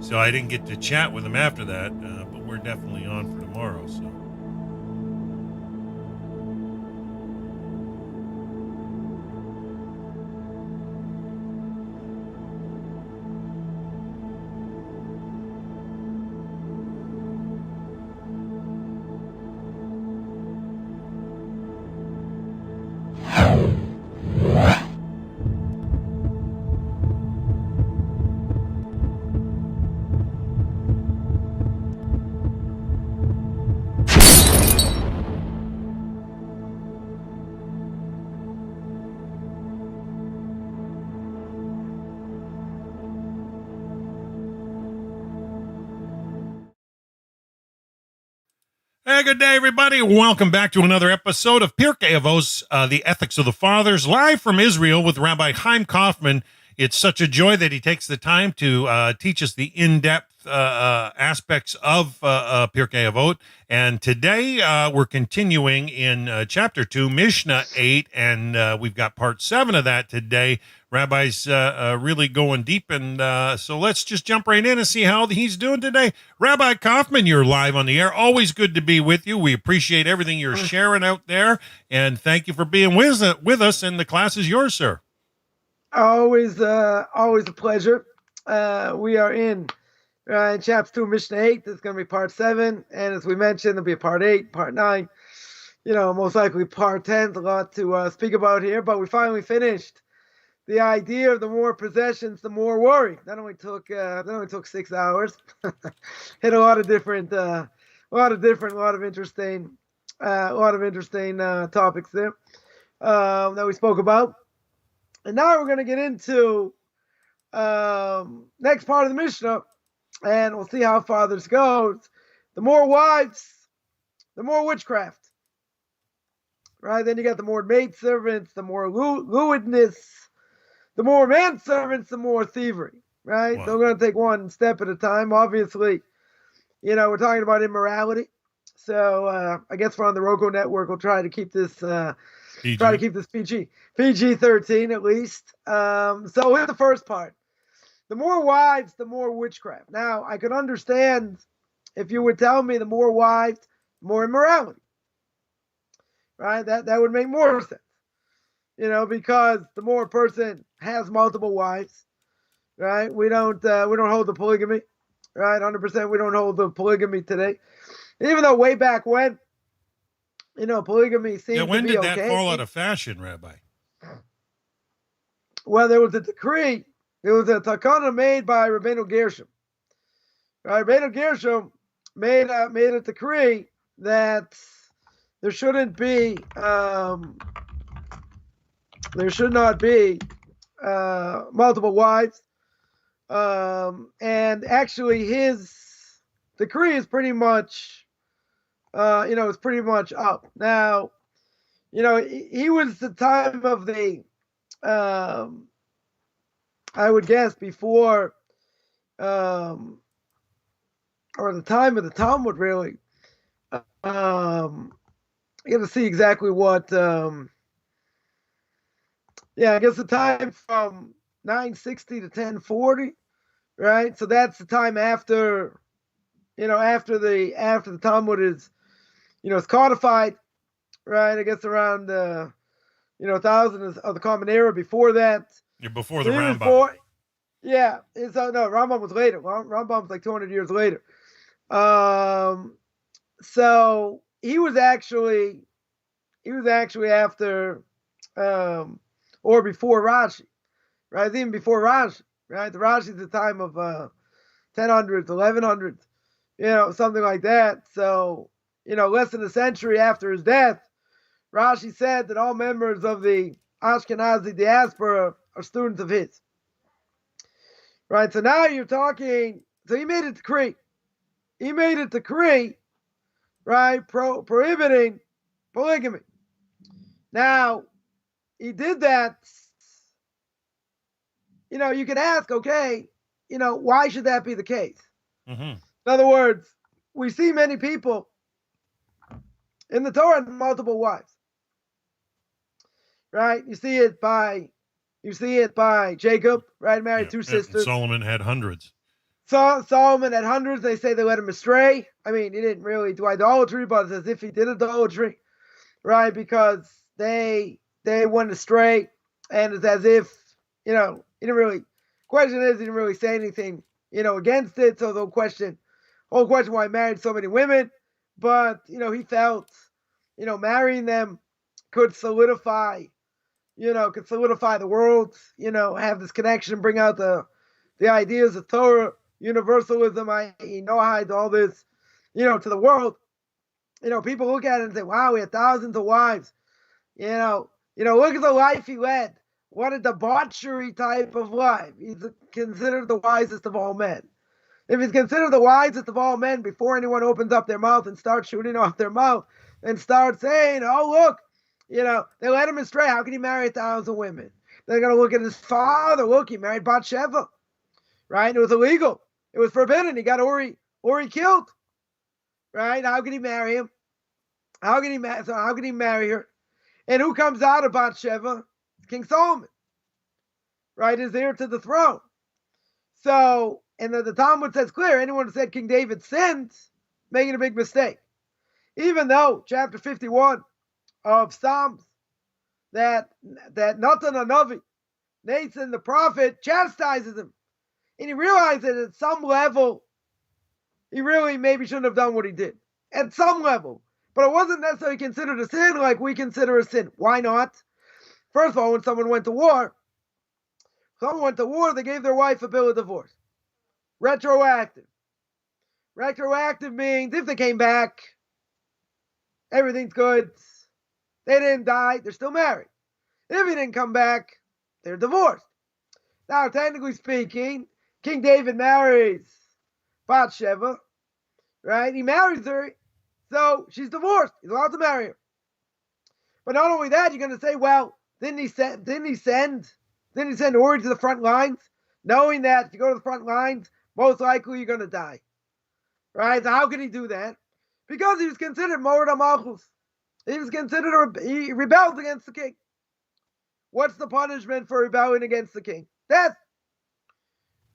So I didn't get to chat with him after that, but we're definitely on for tomorrow. So. Hey, good day, everybody. Welcome back to another episode of Pirkei Avos, the Ethics of the Fathers, live from Israel with Rabbi Chaim Coffman. It's such a joy that he takes the time to teach us the in-depth aspects of Pirkei Avot. And today we're continuing in Chapter 2, Mishnah 8, and we've got Part 7 of that today. Rabbi's really going deep, and so let's just jump right in and see how he's doing today. Rabbi Coffman, you're live on the air. Always good to be with you. We appreciate everything you're sharing out there, and thank you for being with us, and the class is yours, sir. Always a pleasure. We are in Chapter 2, Mishnah 8. This is going to be Part 7, and as we mentioned, there'll be a Part 8, Part 9, most likely Part 10. A lot to speak about here, but we finally finished the idea of the more possessions, the more worry. That only took 6 hours. Hit a lot of interesting topics there that we spoke about. And now we're going to get into next part of the Mishnah, and we'll see how far this goes. The more wives, the more witchcraft. Right? Then you got the more maidservants, the more lewdness. The more manservants, the more thievery, right? Wow. So we're going to take one step at a time. Obviously, we're talking about immorality. So I guess we're on the Roku network. We'll try to keep this PG-13 at least. So here's the first part. The more wives, the more witchcraft. Now, I could understand if you would tell me the more wives, the more immorality. Right? That would make more sense. Because the more a person has multiple wives, right? We don't hold the polygamy, right? 100%. We don't hold the polygamy today, even though way back when, polygamy seemed to be okay. When did that fall out of fashion, Rabbi? Well, there was a decree. There was a takana made by Rabbeinu Gershom. Right? Rabbeinu Gershom made a decree that there should not be multiple wives. And actually his decree is pretty much, it's pretty much up. Now, he was the time of the, I would guess before, or the time of the Talmud really. You got to see exactly what, I guess the time from 960 to 1040, right? So that's the time after, after the Talmud is, it's codified, right? I guess around, 1000 of the Common Era. Before that, You're before the Rambam. Rambam was later. Rambam's like 200 years later. So he was actually after, or before Rashi, right? Even before Rashi, right? The Rashi is the time of 1000s, 1100s, something like that. So, less than a century after his death, Rashi said that all members of the Ashkenazi diaspora are students of his. Right? So now you're talking, so he made a decree. Right? Prohibiting polygamy. Now, he did that, you could ask, okay, why should that be the case? Mm-hmm. In other words, we see many people in the Torah have multiple wives. Right? You see it by Jacob, right? Married two sisters. Solomon had hundreds. Solomon had hundreds. They say they led him astray. I mean, he didn't really do idolatry, but it's as if he did idolatry, right? Because they went astray, and it's as if, he didn't really. Question is, he didn't really say anything, against it. So the whole question why he married so many women, but he felt, marrying them could solidify the world, have this connection, bring out the ideas of Torah, universalism, Noahide, all this, to the world. People look at it and say, wow, he had thousands of wives. Look at the life he led. What a debauchery type of life. He's considered the wisest of all men. If he's considered the wisest of all men, before anyone opens up their mouth and starts shooting off their mouth and starts saying, oh, look, they led him astray. How can he marry 1,000 women? They're going to look at his father. Look, he married Bathsheba, right? It was illegal. It was forbidden. He got Uri killed, right? How can he marry him? How can he marry her? And who comes out of Bathsheba? King Solomon, right? Is heir to the throne. So, and the Talmud says clear, anyone who said King David sinned, making a big mistake. Even though chapter 51 of Psalms, that Natan HaNavi, Nathan the prophet, chastises him. And he realized that at some level, he really maybe shouldn't have done what he did. At some level. But it wasn't necessarily considered a sin like we consider a sin. Why not? First of all, when someone went to war, they gave their wife a bill of divorce. Retroactive. Retroactive means if they came back, everything's good. They didn't die, they're still married. If he didn't come back, they're divorced. Now, technically speaking, King David marries Bathsheba, right? He marries her, so she's divorced. He's allowed to marry her. But not only that, you're going to say, well, didn't he send Uri to the front lines, knowing that if you go to the front lines, most likely you're going to die, right? So how can he do that? Because he was considered Mored HaMalchus. He rebelled against the king. What's the punishment for rebelling against the king? Death,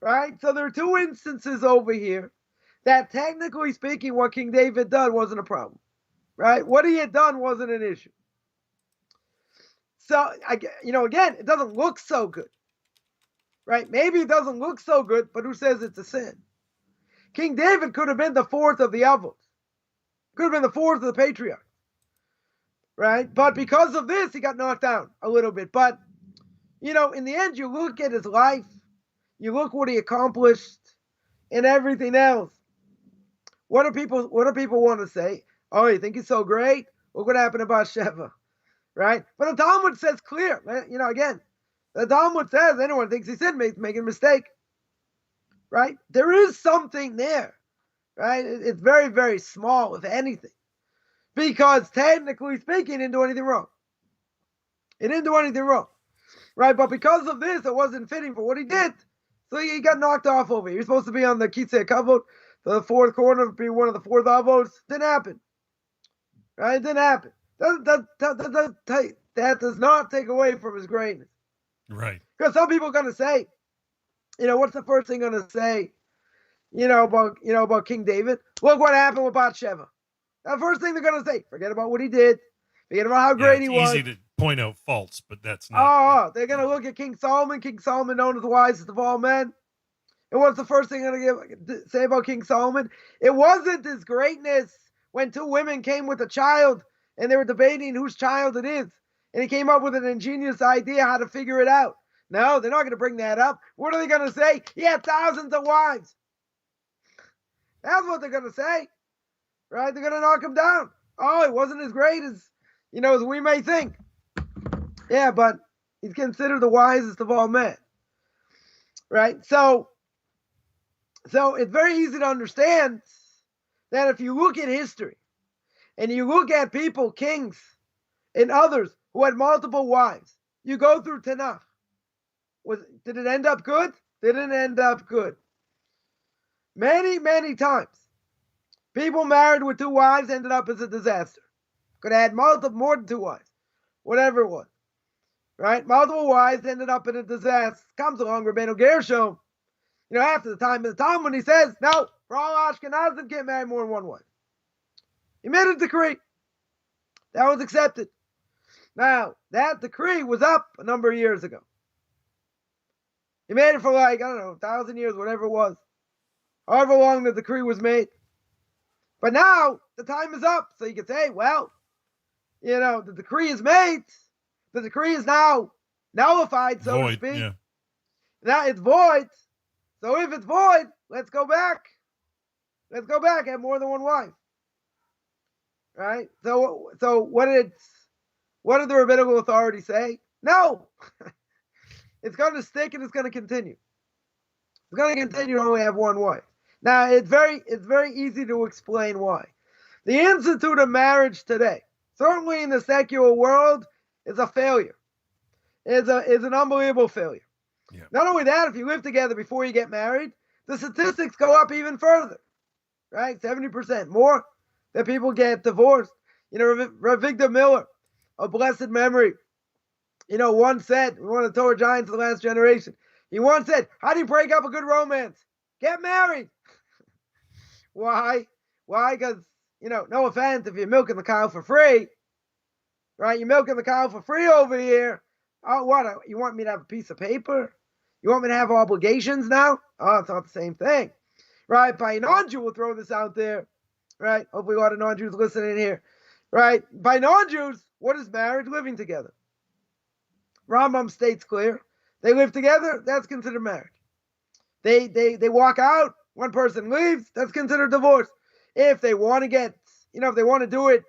right? So there are two instances over here that, technically speaking, what King David done wasn't a problem, right? What he had done wasn't an issue. So, again, it doesn't look so good, right? Maybe it doesn't look so good, but who says it's a sin? King David could have been the fourth of the Avos. Could have been the fourth of the patriarchs, right? But because of this, he got knocked down a little bit. But, in the end, you look at his life, you look what he accomplished and everything else. What do people want to say? Oh, you think he's so great? Look what happened to Bathsheba. Right? But the Talmud says clear. Again, the Talmud says anyone thinks he sinned, making a mistake. Right? There is something there. Right? It's very, very small, if anything. Because technically speaking, he didn't do anything wrong. He didn't do anything wrong. Right? But because of this, it wasn't fitting for what he did. So he got knocked off over here. He was supposed to be on the Kitzei Kavod, the fourth corner, be one of the fourth Avos. Didn't happen. Right? It didn't happen. That does not take away from his greatness. Right. Because some people are going to say, what's the first thing going to say, about King David? Look what happened with Bathsheba. The first thing they're going to say, forget about what he did. Forget about how great he was. It's easy to point out faults, but that's not. They're going to look at King Solomon known as the wisest of all men. And what's the first thing they're going to say about King Solomon? It wasn't his greatness when two women came with a child and they were debating whose child it is. And he came up with an ingenious idea how to figure it out. No, they're not going to bring that up. What are they going to say? He had thousands of wives. That's what they're going to say. Right? They're going to knock him down. Oh, it wasn't as great as we may think. Yeah, but he's considered the wisest of all men. Right? So it's very easy to understand that if you look at history, and you look at people, kings, and others who had multiple wives, you go through Tanakh. Did it end up good? Didn't end up good. Many, many times, people married with two wives ended up as a disaster. Could have had more than two wives, whatever it was. Right? Multiple wives ended up in a disaster. Comes along Rabbeinu Gershom. after the time of the Talmud, he says, no, for all Ashkenazim can't marry more than one wife. He made a decree. That was accepted. Now, that decree was up a number of years ago. He made it for 1,000 years, whatever it was. However long the decree was made. But now, the time is up. So you could say, well, the decree is made. The decree is now nullified, so to speak. Yeah. Now it's void. So if it's void, let's go back. Let's go back, have more than one wife. Right? So what did the rabbinical authority say? No. It's going to stick and it's going to continue. It's going to continue to only have one wife. Now, it's very easy to explain why. The institute of marriage today, certainly in the secular world, is a failure. Is an unbelievable failure. Yeah. Not only that, if you live together before you get married, the statistics go up even further. Right? 70% more that people get divorced. Rav Victor Miller, of blessed memory, once said, one of the Torah giants of the last generation, he once said, how do you break up a good romance? Get married. Why? Why? Because, no offense, if you're milking the cow for free, right? You're milking the cow for free over here. Oh, what? You want me to have a piece of paper? You want me to have obligations now? Oh, it's not the same thing. Right? By a non-Jew, we'll throw this out there. Right? Hopefully a lot of non-Jews listening here. Right? By non-Jews, what is marriage? Living together. Rambam states clear. They live together, that's considered marriage. They walk out, one person leaves, that's considered divorce. If they want to get, if they want to do it,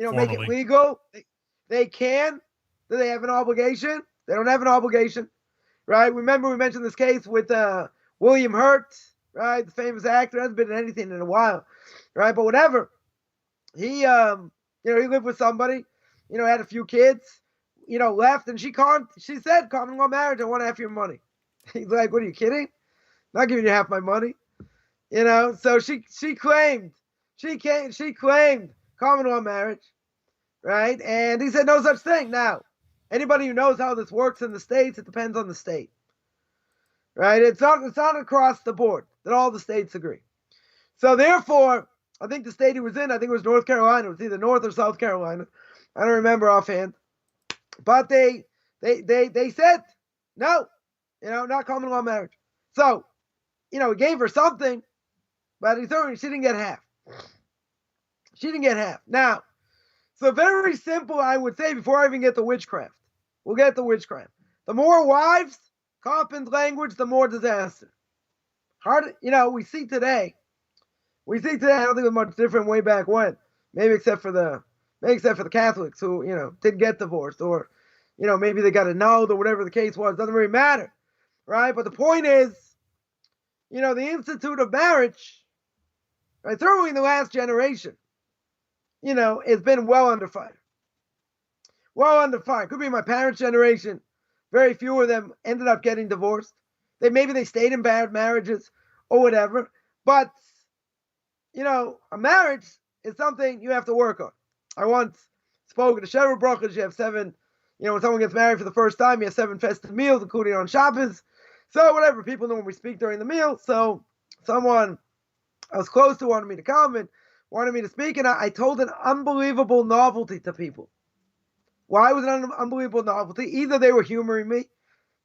formally, make it legal, they can. Do they have an obligation? They don't have an obligation. Right? Remember we mentioned this case with William Hurt, right? The famous actor, hasn't been in anything in a while. Right? But whatever. He he lived with somebody, had a few kids, left, and she said, common law marriage, I want half your money. He's like, what, are you kidding? I'm not giving you half my money. So she claimed common law marriage, right? And he said no such thing. Now, anybody who knows how this works in the States, it depends on the state, right? It's not across the board that all the states agree. So therefore, I think the state he was in, I think it was North Carolina. It was either North or South Carolina. I don't remember offhand. But they said, no, not common law marriage. So, he gave her something, but she didn't get half. She didn't get half. Now, so very simple, I would say, before I even get to witchcraft. We'll get to witchcraft. The more wives, Coffman's language, the more disaster. Hard, we see today, I don't think it was much different way back when. Maybe except for the Catholics who, didn't get divorced, or, maybe they got annulled, or whatever the case was. Doesn't really matter, right? But the point is, the institute of marriage, right, certainly in the last generation, it's been well under fire. Well under fire. Could be my parents' generation. Very few of them ended up getting divorced. Maybe they stayed in bad marriages or whatever. But, a marriage is something you have to work on. I once spoke at the Shever Brachas. You have 7, when someone gets married for the first time, you have 7 festive meals, including on Shabbos. So whatever, people know when we speak during the meal. So someone I was close to wanted me to come and wanted me to speak, and I told an unbelievable novelty to people. Why was it an unbelievable novelty? Either they were humoring me,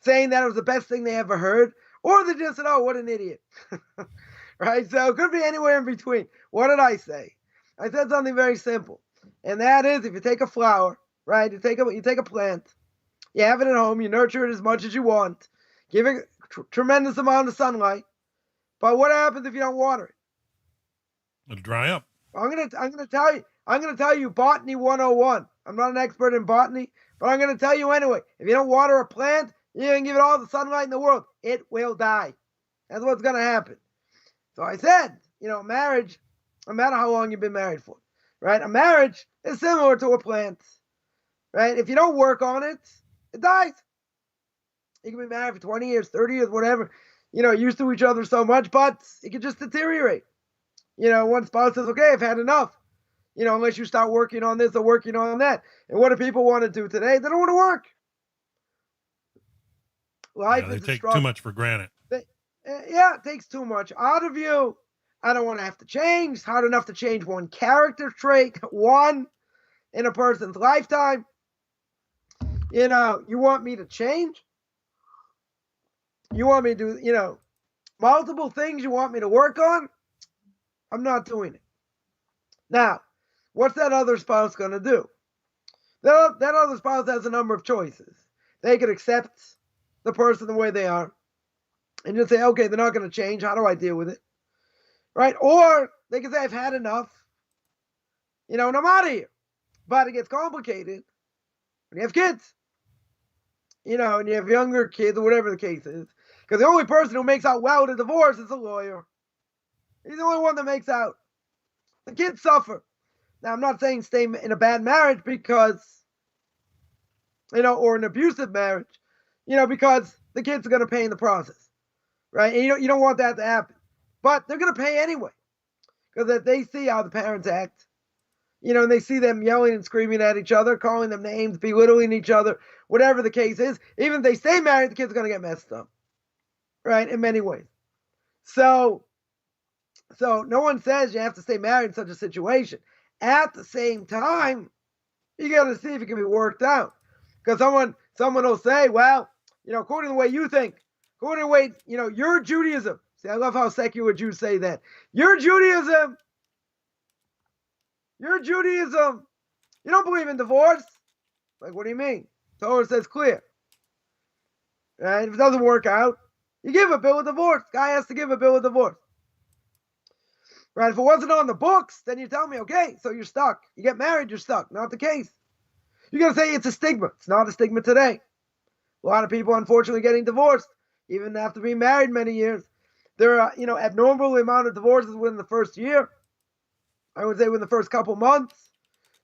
saying that it was the best thing they ever heard, or they just said, oh, what an idiot. Right? So it could be anywhere in between. What did I say? I said something very simple. And that is, if you take a flower, right, you take a plant, you have it at home, you nurture it as much as you want, give it tremendous amount of sunlight, but what happens if you don't water it? It'll dry up. I'm gonna tell you botany 101. I'm not an expert in botany, but I'm gonna tell you anyway. If you don't water a plant, you can give it all the sunlight in the world, it will die. That's what's gonna happen. So I said, marriage, no matter how long you've been married for, right? A marriage is similar to a plant, right? If you don't work on it, it dies. You can be married for 20 years, 30 years, whatever, used to each other so much, but it can just deteriorate. One spouse says, okay, I've had enough, unless you start working on this or working on that. And what do people want to do today? They don't want to work. Life they is take too much for granted. Yeah, it takes too much out of you. I don't want to have to change. It's hard enough to change one character trait, one in a person's lifetime. You want me to change? You want me to do, multiple things you want me to work on? I'm not doing it. Now, what's that other spouse going to do? That other spouse has a number of choices. They could accept the person the way they are and just say, okay, they're not going to change. How do I deal with it? Right? Or they can say, I've had enough, and I'm out of here. But it gets complicated when you have kids, and you have younger kids or whatever the case is. Because the only person who makes out well with a divorce is a lawyer. He's the only one that makes out. The kids suffer. Now, I'm not saying stay in a bad marriage because, or an abusive marriage, because the kids are going to pay in the process, right? And you don't want that to happen. But they're going to pay anyway. Because if they see how the parents act, and they see them yelling and screaming at each other, calling them names, belittling each other, whatever the case is, even if they stay married, the kids are going to get messed up, right? In many ways. So no one says you have to stay married in such a situation. At the same time, you got to see if it can be worked out. Because someone will say, well, according to the way you think, according to the way, your Judaism. See, I love how secular Jews say that. Your Judaism. You don't believe in divorce. Like, what do you mean? Torah says clear. Right? If it doesn't work out, you give a bill of divorce. Guy has to give a bill of divorce. Right? If it wasn't on the books, then you tell me, okay, so you're stuck. You get married, you're stuck. Not the case. You're going to say it's a stigma. It's not a stigma today. A lot of people, unfortunately, getting divorced, even after being married many years. There are, abnormal amount of divorces within the first year. I would say within the first couple months.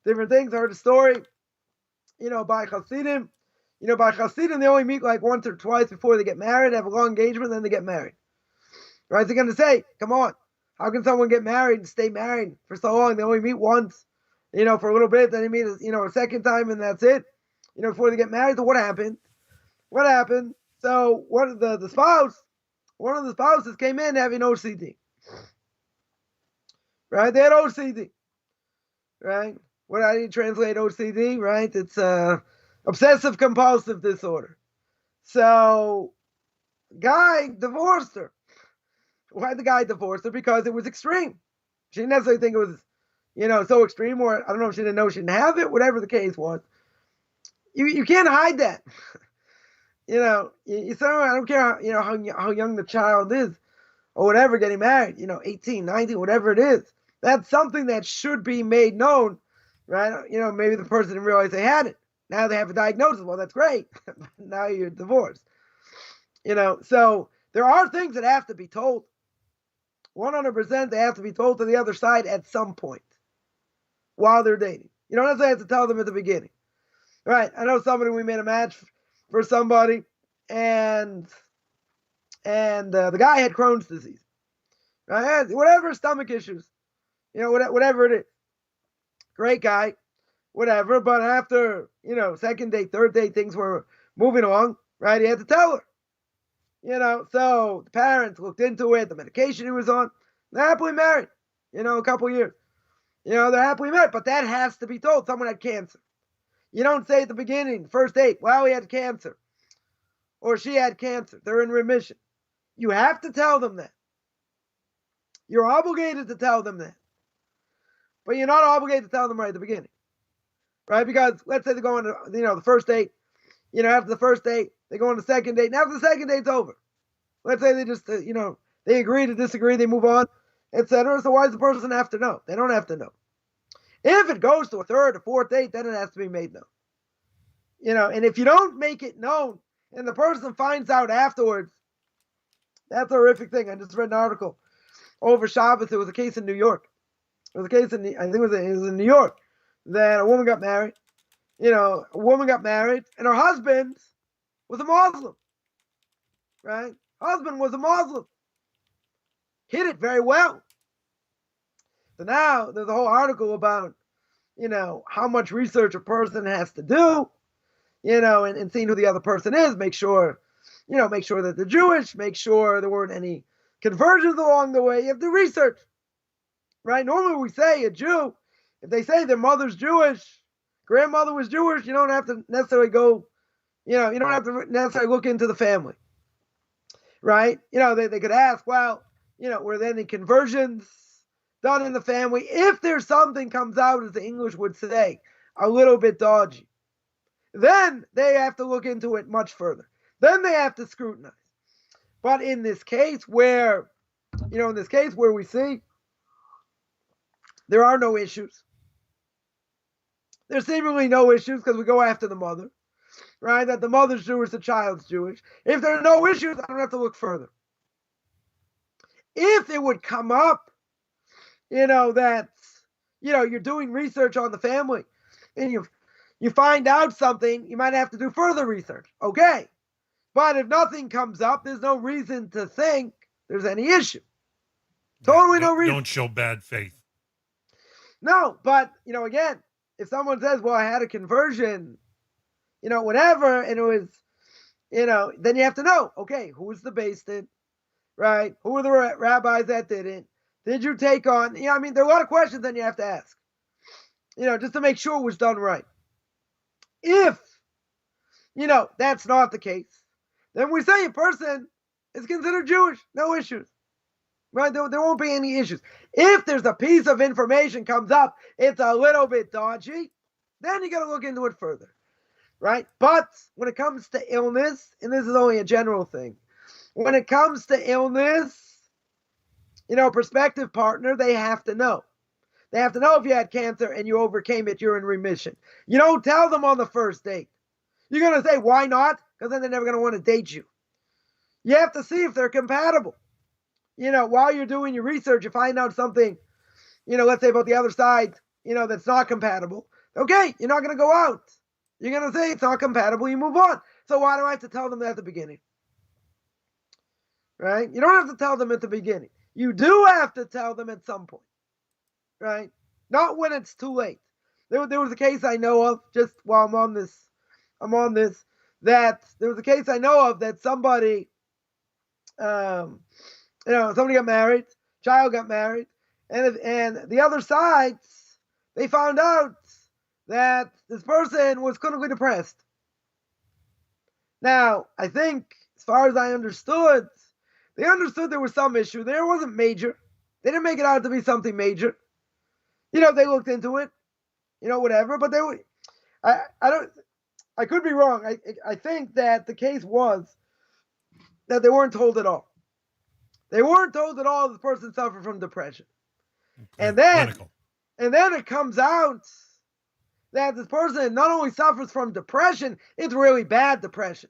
Different things. I heard a story, by Hasidim. By Hasidim, they only meet like once or twice before they get married, have a long engagement, then they get married. Right? They're going to say, come on. How can someone get married and stay married for so long? They only meet once, for a little bit. Then they meet, a second time, and that's it. Before they get married. So what happened? So one of the spouses came in having OCD. Right? They had OCD. Right? How do you translate OCD? Right? It's obsessive compulsive disorder. So, guy divorced her. Why the guy divorced her? Because it was extreme. She didn't necessarily think it was, so extreme, or I don't know if she didn't know she didn't have it, whatever the case was. You can't hide that. You say, I don't care, how young the child is or whatever, getting married, 18, 19, whatever it is. That's something that should be made known, right? Maybe the person didn't realize they had it. Now they have a diagnosis. Well, that's great. Now you're divorced. So there are things that have to be told. 100% they have to be told to the other side at some point while they're dating. You don't necessarily have to tell them at the beginning. Right? I know we made a match for somebody, and the guy had Crohn's disease. Right? Whatever, stomach issues. Whatever it is. Great guy. Whatever. But after, second date, third date, things were moving along. Right? He had to tell her. So the parents looked into it, the medication he was on. They're happily married, a couple years. They're happily married, but that has to be told. Someone had cancer. You don't say at the beginning, first date, well, he had cancer. Or she had cancer. They're in remission. You have to tell them that. You're obligated to tell them that. But you're not obligated to tell them right at the beginning. Right? Because let's say they go on to, the first date. After the first date, they go on the second date. And after the second date's over, let's say they just, they agree to disagree, they move on, etc. So why does the person have to know? They don't have to know. If it goes to a third or fourth date, then it has to be made known. And if you don't make it known and the person finds out afterwards, that's a horrific thing. I just read an article over Shabbos. It was a case in New York. It was a case in, I think it was in New York, that a woman got married. A woman got married, and her husband was a Muslim. Right? Husband was a Muslim. Hid it very well. So now there's a whole article about, how much research a person has to do, and seeing who the other person is, make sure, make sure that they're Jewish, make sure there weren't any conversions along the way. You have to research, right? Normally we say a Jew, if they say their mother's Jewish, grandmother was Jewish, you don't have to necessarily go, you don't have to necessarily look into the family, right? They could ask, well, were there any conversions done in the family? If there's something comes out, as the English would say, a little bit dodgy, then they have to look into it much further. Then they have to scrutinize. But in this case where we see there are no issues, there's seemingly no issues because we go after the mother, right? That the mother's Jewish, the child's Jewish. If there are no issues, I don't have to look further. If it would come up, that, you're doing research on the family and you find out something, you might have to do further research. Okay. But if nothing comes up, there's no reason to think there's any issue. Totally no reason. Don't show bad faith. No, but, again, if someone says, well, I had a conversion, whatever, and it was, then you have to know, okay, who was the beis din, right? Who were the rabbis that did it? Did you take on, there are a lot of questions that you have to ask, just to make sure it was done right. If, that's not the case, then we say a person is considered Jewish, no issues, right? There won't be any issues. If there's a piece of information comes up, it's a little bit dodgy, then you got to look into it further, right? But when it comes to illness, and this is only a general thing, when it comes to illness, prospective partner, they have to know. They have to know if you had cancer and you overcame it, you're in remission. You don't tell them on the first date. You're going to say, why not? Because then they're never going to want to date you. You have to see if they're compatible. While you're doing your research, you find out something, let's say about the other side, that's not compatible. Okay, you're not going to go out. You're going to say it's not compatible, you move on. So why do I have to tell them at the beginning? Right? You don't have to tell them at the beginning. You do have to tell them at some point. Right? Not when it's too late. There was a case I know of, just while I'm on this, that there was a case I know of that somebody, somebody got married, child got married, and the other side, they found out that this person was clinically depressed. Now, I think, as far as I understood, they understood there was some issue there. It wasn't major. They didn't make it out to be something major. They looked into it, whatever, but I could be wrong. I think that the case was that they weren't told at all. They weren't told at all this person suffered from depression. Okay. And then it comes out that this person not only suffers from depression, it's really bad depression.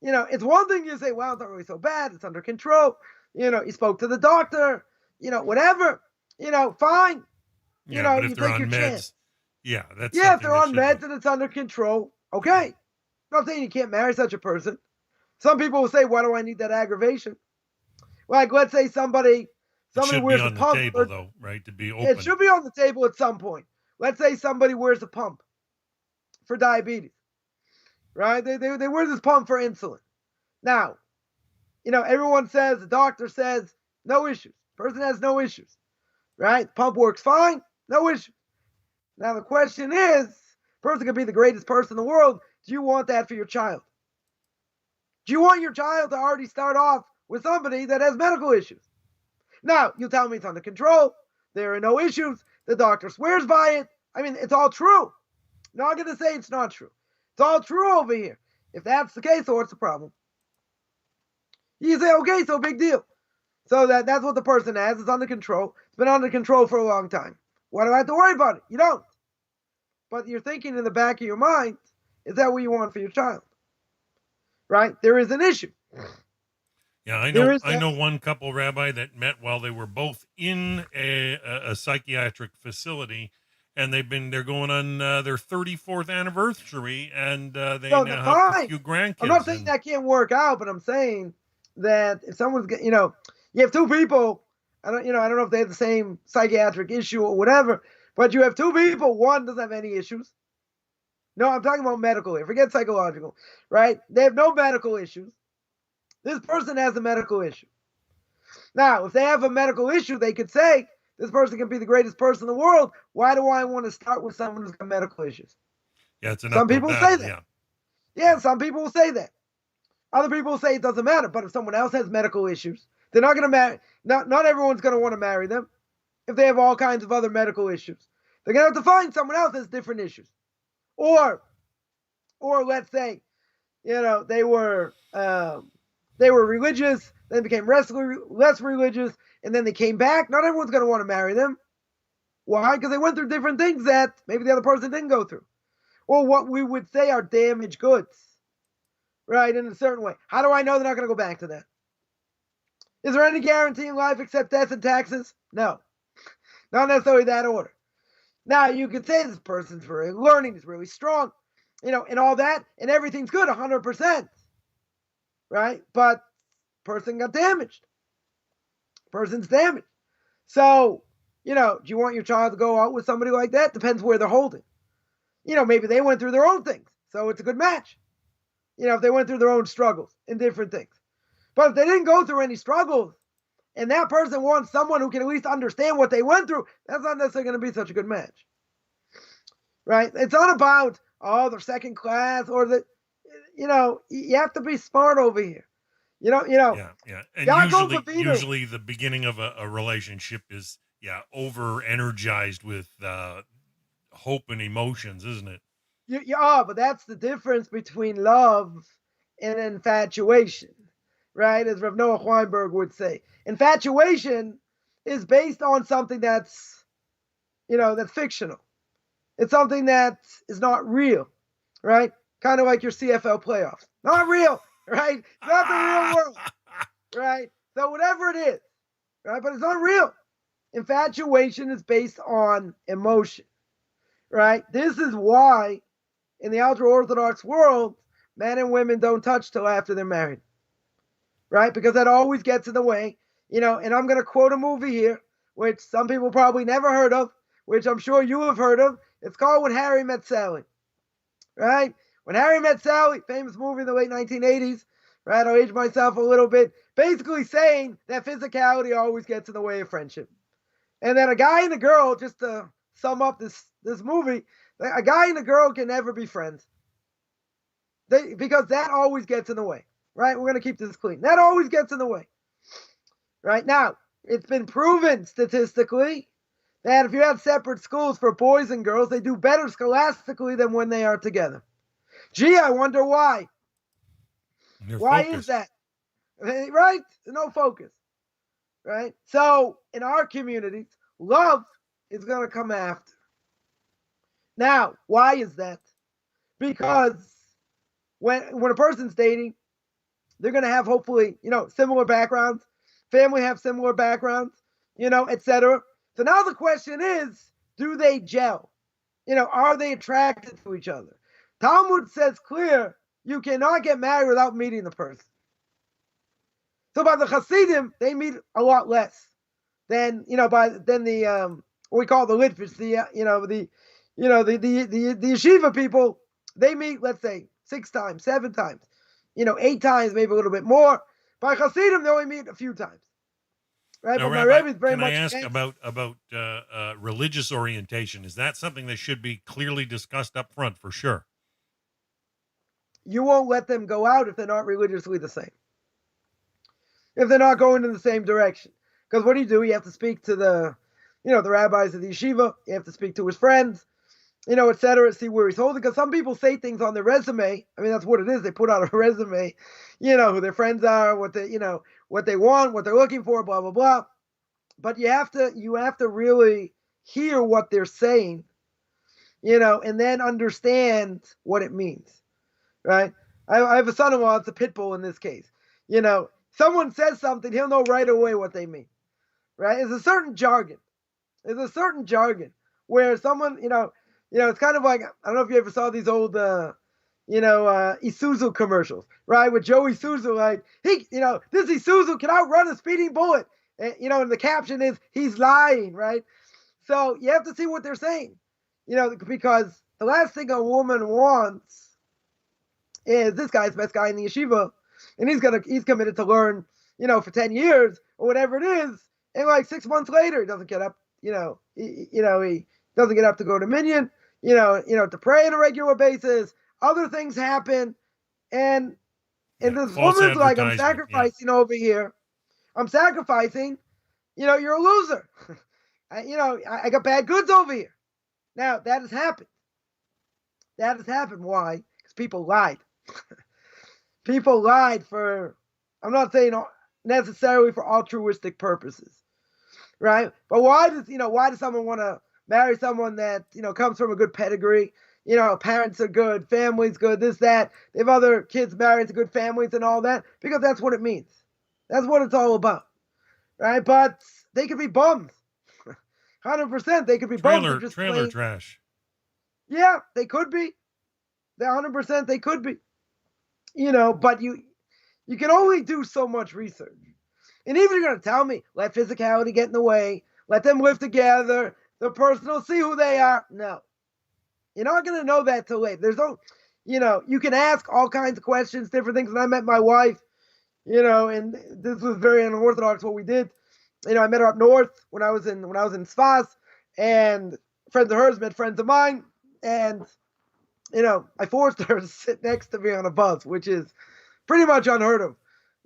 It's one thing you say, well, it's not really so bad, it's under control. You spoke to the doctor, whatever, fine. Yeah, but if you they're take on your meds, chance. Yeah, that's if they're on meds and it's under control, okay. I'm not saying you can't marry such a person. Some people will say, why do I need that aggravation? Like, let's say somebody wears a pump. It should be on the table, though, right? To be open. It should be on the table at some point. Let's say somebody wears a pump for diabetes, right? They wear this pump for insulin. Now, everyone says, the doctor says, no issues. Person has no issues, right? The pump works fine, no issues. Now, the question is, person could be the greatest person in the world. Do you want that for your child? Do you want your child to already start off with somebody that has medical issues? Now, you tell me it's under control. There are no issues. The doctor swears by it. It's all true. I'm not going to say it's not true. It's all true over here. If that's the case, so what's the problem? You say, okay, so big deal. So that's what the person has. It's under control. It's been under control for a long time. Why do I have to worry about it? You don't. But you're thinking in the back of your mind, is that what you want for your child? Right? There is an issue. Yeah, I know one couple, Rabbi, that met while they were both in a psychiatric facility, and they're going on their 34th anniversary, and they now have a few grandkids. I'm not saying that can't work out, but I'm saying that if someone's, you have two people, I don't know if they have the same psychiatric issue or whatever, but you have two people, one doesn't have any issues, No, I'm talking about medical here. Forget psychological, right? They have no medical issues. This person has a medical issue. Now, if they have a medical issue, they could say, this person can be the greatest person in the world. Why do I want to start with someone who's got medical issues? Yeah, it's an Some uphill people battle. say that. Yeah, some people will say that. Other people will say it doesn't matter. But if someone else has medical issues, they're not going to marry. Not everyone's going to want to marry them if they have all kinds of other medical issues. They're going to have to find someone else that has different issues. Or let's say, they were religious, then became less religious, and then they came back. Not everyone's going to want to marry them. Why? Because they went through different things that maybe the other person didn't go through. Or what we would say are damaged goods, right, in a certain way. How do I know they're not going to go back to that? Is there any guarantee in life except death and taxes? No. Not necessarily that order. Now, you could say this person's very learning, is really strong, and all that, and everything's good, 100%, right? But person got damaged. Person's damaged. So, do you want your child to go out with somebody like that? Depends where they're holding. Maybe they went through their own things, so it's a good match. If they went through their own struggles and different things. But if they didn't go through any struggles, and that person wants someone who can at least understand what they went through, that's not necessarily going to be such a good match. Right? It's not about, they're second class, or you have to be smart over here. Yeah. And Yaakov usually the beginning of a relationship is, over-energized with hope and emotions, isn't it? But that's the difference between love and infatuation, right? As Rav Noah Weinberg would say. Infatuation is based on something that's fictional. It's something that is not real, right? Kind of like your CFL playoffs. Not real, right? It's not the real world, right? So whatever it is, right? But it's not real. Infatuation is based on emotion, right? This is why in the ultra-Orthodox world, men and women don't touch till after they're married, right? Because that always gets in the way, and I'm going to quote a movie here, which some people probably never heard of, which I'm sure you have heard of. It's called When Harry Met Sally, right? When Harry Met Sally, famous movie in the late 1980s, right? I'll age myself a little bit, basically saying that physicality always gets in the way of friendship. And then a guy and a girl, just to sum up this movie, a guy and a girl can never be friends. Because that always gets in the way, right? We're going to keep this clean. That always gets in the way, right? Now, it's been proven statistically that if you have separate schools for boys and girls, they do better scholastically than when they are together. Gee, I wonder why. Why is that? Right? No focus, right? So, in our communities, love is going to come after. Now, why is that? Because when a person's dating, they're going to have hopefully, similar backgrounds. Family have similar backgrounds, etc. So now the question is, do they gel? Are they attracted to each other? Talmud says clear, you cannot get married without meeting the person. So by the Hasidim, they meet a lot less than, the what we call the Litvish, the yeshiva people. They meet, let's say, 6 times, 7 times, 8 times, maybe a little bit more. By Hasidim, they only meet a few times. Right? Now, but Rabbi, my Rebbe is very can much I ask against about religious orientation? Is that something that should be clearly discussed up front for sure? You won't let them go out if they're not religiously the same. If they're not going in the same direction. Because what do? You have to speak to the rabbis of the yeshiva. You have to speak to his friends, etc. See where he's holding. Because some people say things on their resume. I mean, that's what it is. They put out a resume, who their friends are, what they want, what they're looking for, blah, blah, blah. But you have to really hear what they're saying, and then understand what it means, right? I have a son-in-law. It's a pit bull in this case. Someone says something, he'll know right away what they mean, right? There's a certain jargon. Where someone, it's kind of like, I don't know if you ever saw these old, Isuzu commercials, right? With Joe Isuzu, like, this Isuzu can outrun a speeding bullet. And, and the caption is, he's lying, right? So you have to see what they're saying, because the last thing a woman wants is this guy's the best guy in the yeshiva, and he's committed to learn, for 10 years or whatever it is, and like 6 months later he doesn't get up, he doesn't get up to go to minyan, to pray on a regular basis. Other things happen, and this woman's like, I'm sacrificing over here. I'm sacrificing. You're a loser. I got bad goods over here. Now that has happened. Why? Because people lied. People lied for, I'm not saying necessarily for altruistic purposes, right? But why does someone want to marry someone that, comes from a good pedigree? Parents are good, family's good, this, that. They have other kids married to good families and all that, because that's what it means. That's what it's all about, right? But they could be bums. 100%. They could be bums. Trailer trash. Yeah, they could be. 100% they could be. But you can only do so much research. And even if you're going to tell me, let physicality get in the way, let them live together, the person will see who they are. No. You're not going to know that till later. There's no, you can ask all kinds of questions, different things. When I met my wife, and this was very unorthodox what we did. I met her up north when I was in Sfas, and friends of hers met friends of mine, and I forced her to sit next to me on a bus, which is pretty much unheard of.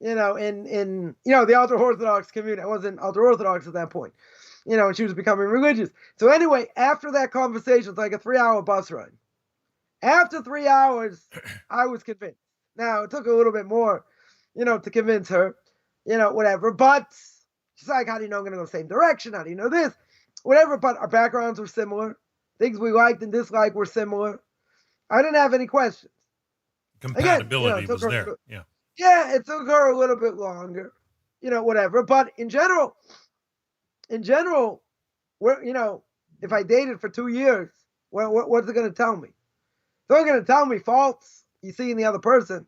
In the ultra-Orthodox community. I wasn't ultra-Orthodox at that point. And she was becoming religious. So anyway, after that conversation, it's like a 3-hour bus ride. After 3 hours, I was convinced. Now, it took a little bit more, to convince her, whatever. But she's like, how do you know I'm going to go the same direction? How do you know this? Whatever, but our backgrounds were similar. Things we liked and disliked were similar. I didn't have any questions. Compatibility was there, yeah. Yeah, it took her a little bit longer, whatever. But in general, if I dated for 2 years, what's it going to tell me? It's only going to tell me faults you see in the other person,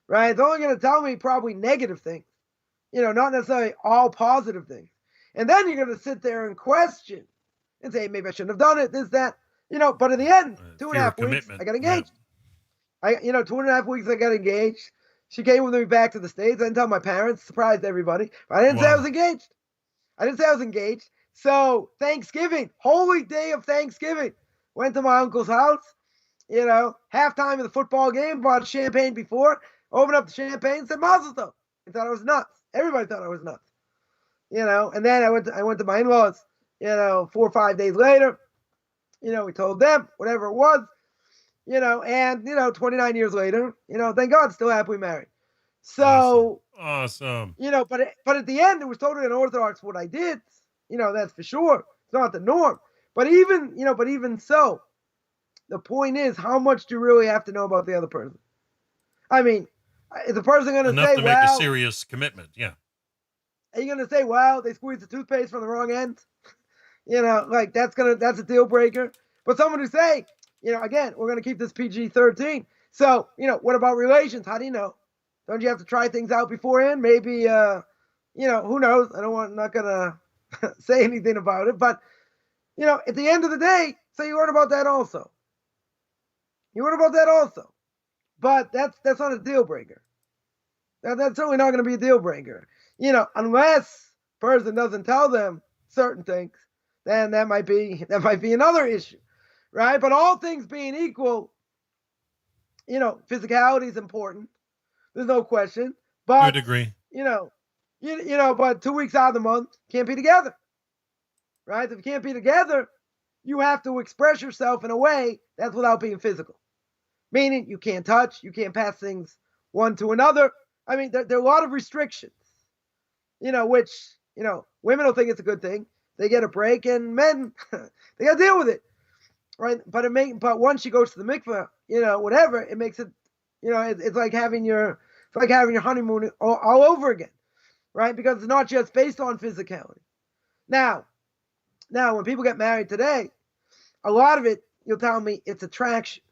right? It's only going to tell me probably negative things, not necessarily all positive things. And then you're going to sit there and question and say, maybe I shouldn't have done it, this, that, but in the end, 2.5 weeks, I got engaged. Yeah. 2.5 weeks, I got engaged. She came with me back to the States. I didn't tell my parents, surprised everybody. But I didn't say I was engaged. So Thanksgiving, holy day of Thanksgiving, went to my uncle's house, halftime of the football game, bought champagne before, opened up the champagne, said Mazel Tov. I thought I was nuts. Everybody thought I was nuts. And then I went to my in-laws, 4 or 5 days later, we told them, whatever it was, and 29 years later, thank God, still happily married. So awesome. But at the end, it was totally unorthodox what I did. That's for sure. It's not the norm. But even so, the point is, how much do you really have to know about the other person? I mean, is the person going to say, enough to make a serious commitment? Yeah. Are you going to say, wow, they squeezed the toothpaste from the wrong end? That's a deal breaker. But someone who say, again, we're going to keep this PG-13. So, what about relations? How do you know? Don't you have to try things out beforehand? Maybe, who knows? I'm not going to say anything about it. But, at the end of the day, so you learn about that also. But that's not a deal breaker. That's certainly not going to be a deal breaker. Unless person doesn't tell them certain things, then that might be another issue. Right? But all things being equal, physicality is important. There's no question. But to a degree. But 2 weeks out of the month, can't be together. Right? If you can't be together, you have to express yourself in a way that's without being physical. Meaning you can't touch, you can't pass things one to another. I mean, there are a lot of restrictions. Which, women don't think it's a good thing. They get a break, and men, they got to deal with it. Right, but once you go to the mikveh, whatever, it makes it, it's like having your honeymoon all over again, right? Because it's not just based on physicality. Now, when people get married today, a lot of it, you'll tell me, it's attraction,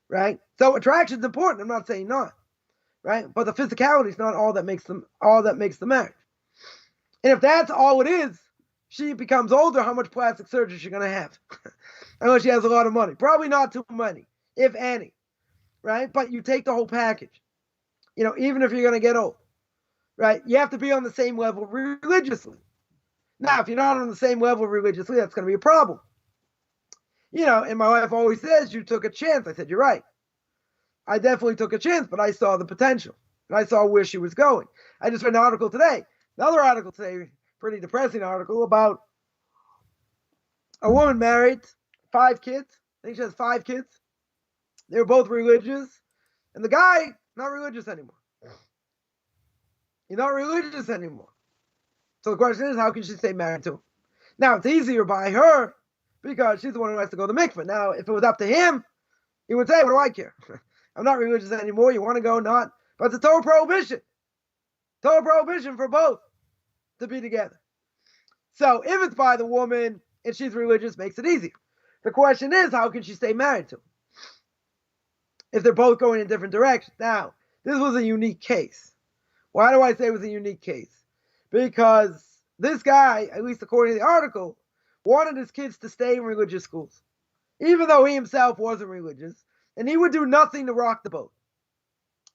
right? So attraction is important. I'm not saying not, right? But the physicality is not all that makes the marriage. And if that's all it is, she becomes older, how much plastic surgery is she going to have? unless she has a lot of money. Probably not too many, if any, right? But you take the whole package, even if you're going to get old, right? You have to be on the same level religiously. Now, if you're not on the same level religiously, that's going to be a problem. And my wife always says, you took a chance. I said, you're right. I definitely took a chance, but I saw the potential, and I saw where she was going. I just read an article today, another article today, pretty depressing article about a woman married, 5 kids. I think she has 5 kids. They were both religious, and the guy, not religious anymore. He's not religious anymore. So the question is, how can she stay married to him? Now, it's easier by her because she's the one who has to go to the mikveh. Now, if it was up to him, he would say, what do I care? I'm not religious anymore. You want to go, not. But it's a Torah prohibition. Torah prohibition for both to be together. So if it's by the woman and she's religious, makes it easier. The question is, how can she stay married to him if they're both going in different directions? Now, this was a unique case. Why do I say it was a unique case? Because this guy, at least according to the article, wanted his kids to stay in religious schools, even though he himself wasn't religious, and he would do nothing to rock the boat.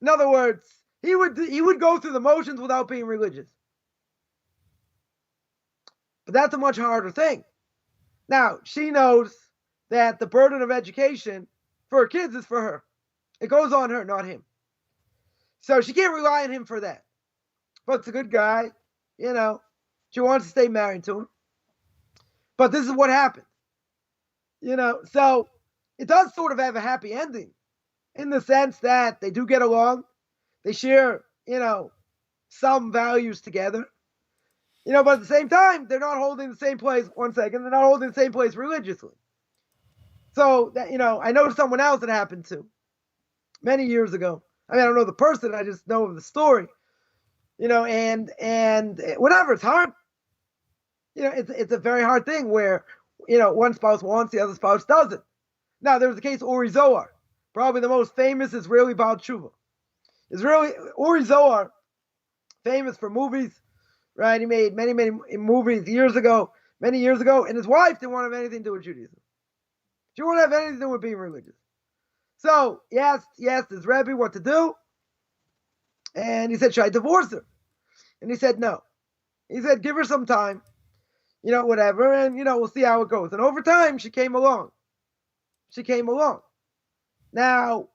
In other words, he would go through the motions without being religious. But that's a much harder thing. Now, she knows that the burden of education for her kids is for her. It goes on her, not him. So she can't rely on him for that. But it's a good guy, She wants to stay married to him. But this is what happened. So it does sort of have a happy ending in the sense that they do get along. They share, some values together. But at the same time, they're not holding the same place. One second, they're not holding the same place religiously. So that, I know someone else that happened to many years ago. I don't know the person, I just know of the story. And whatever, it's hard. It's a very hard thing where, one spouse wants, the other spouse doesn't. Now, there was the case of Uri Zohar, probably the most famous Israeli Baal Tshuva. Uri Zohar, famous for movies, right? He made many, many movies many years ago, and his wife didn't want to have anything to do with Judaism. She wouldn't have anything to do with being religious. So he asked his Rebbe what to do, and he said, should I divorce her? And he said, no. He said, give her some time, whatever, and, we'll see how it goes. And over time, she came along. Now,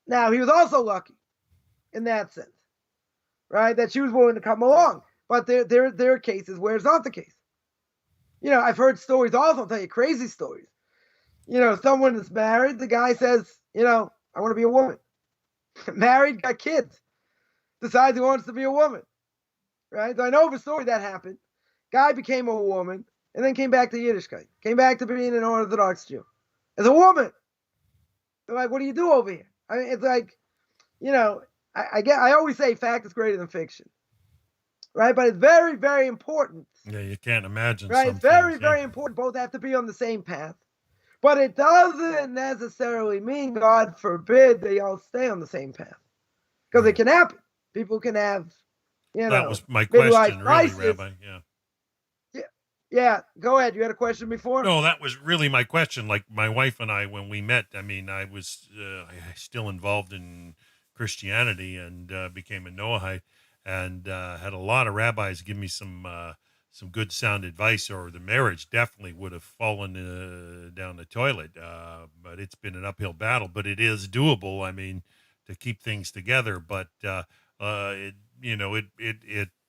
he was also lucky in that sense, right? That she was willing to come along. But there are cases where it's not the case. I've heard stories also, I'll tell you crazy stories. Someone is married, the guy says, I want to be a woman. Married, got kids, decides he wants to be a woman, right? So I know of a story that happened. Guy became a woman and then came back to Yiddishkeit, came back to being an Orthodox Jew as a woman. They're like, what do you do over here? It's like, I always say fact is greater than fiction, right? But it's very, very important. Yeah, you can't imagine. Right? It's very, very important. Both have to be on the same path. But it doesn't necessarily mean, God forbid, they all stay on the same path. Because it can happen. People can have, That was my question, really, Rabbi. Yeah, go ahead. You had a question before? No, that was really my question. Like my wife and I, when we met, I was still involved in Christianity and became a Noahide, and had a lot of rabbis give me some good sound advice, or the marriage definitely would have fallen down the toilet. But it's been an uphill battle, but it is doable. To keep things together, but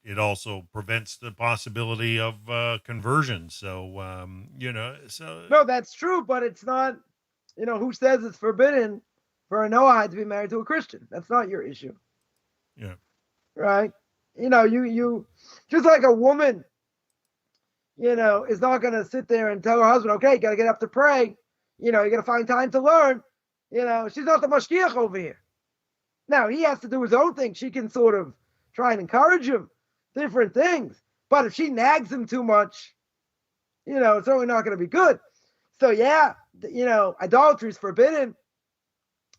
it also prevents the possibility of conversion. So no, that's true, but it's not. Who says it's forbidden for a Noahide to be married to a Christian? That's not your issue. Yeah. Right. You just like a woman. Is not going to sit there and tell her husband, okay, you got to get up to pray. You got to find time to learn. She's not the mashgiach over here. Now, he has to do his own thing. She can sort of try and encourage him, different things. But if she nags him too much, it's certainly not going to be good. So, yeah, idolatry is forbidden.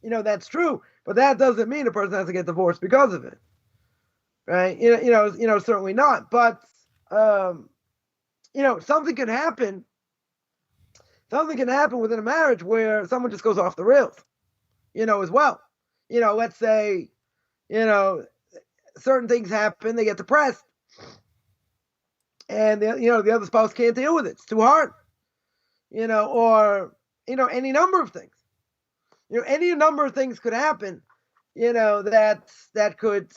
That's true. But that doesn't mean a person has to get divorced because of it. Right? Certainly not. But, something could happen something can happen within a marriage where someone just goes off the rails, as well. Let's say, certain things happen, they get depressed, and the other spouse can't deal with it. It's too hard, or any number of things. Any number of things could happen, that could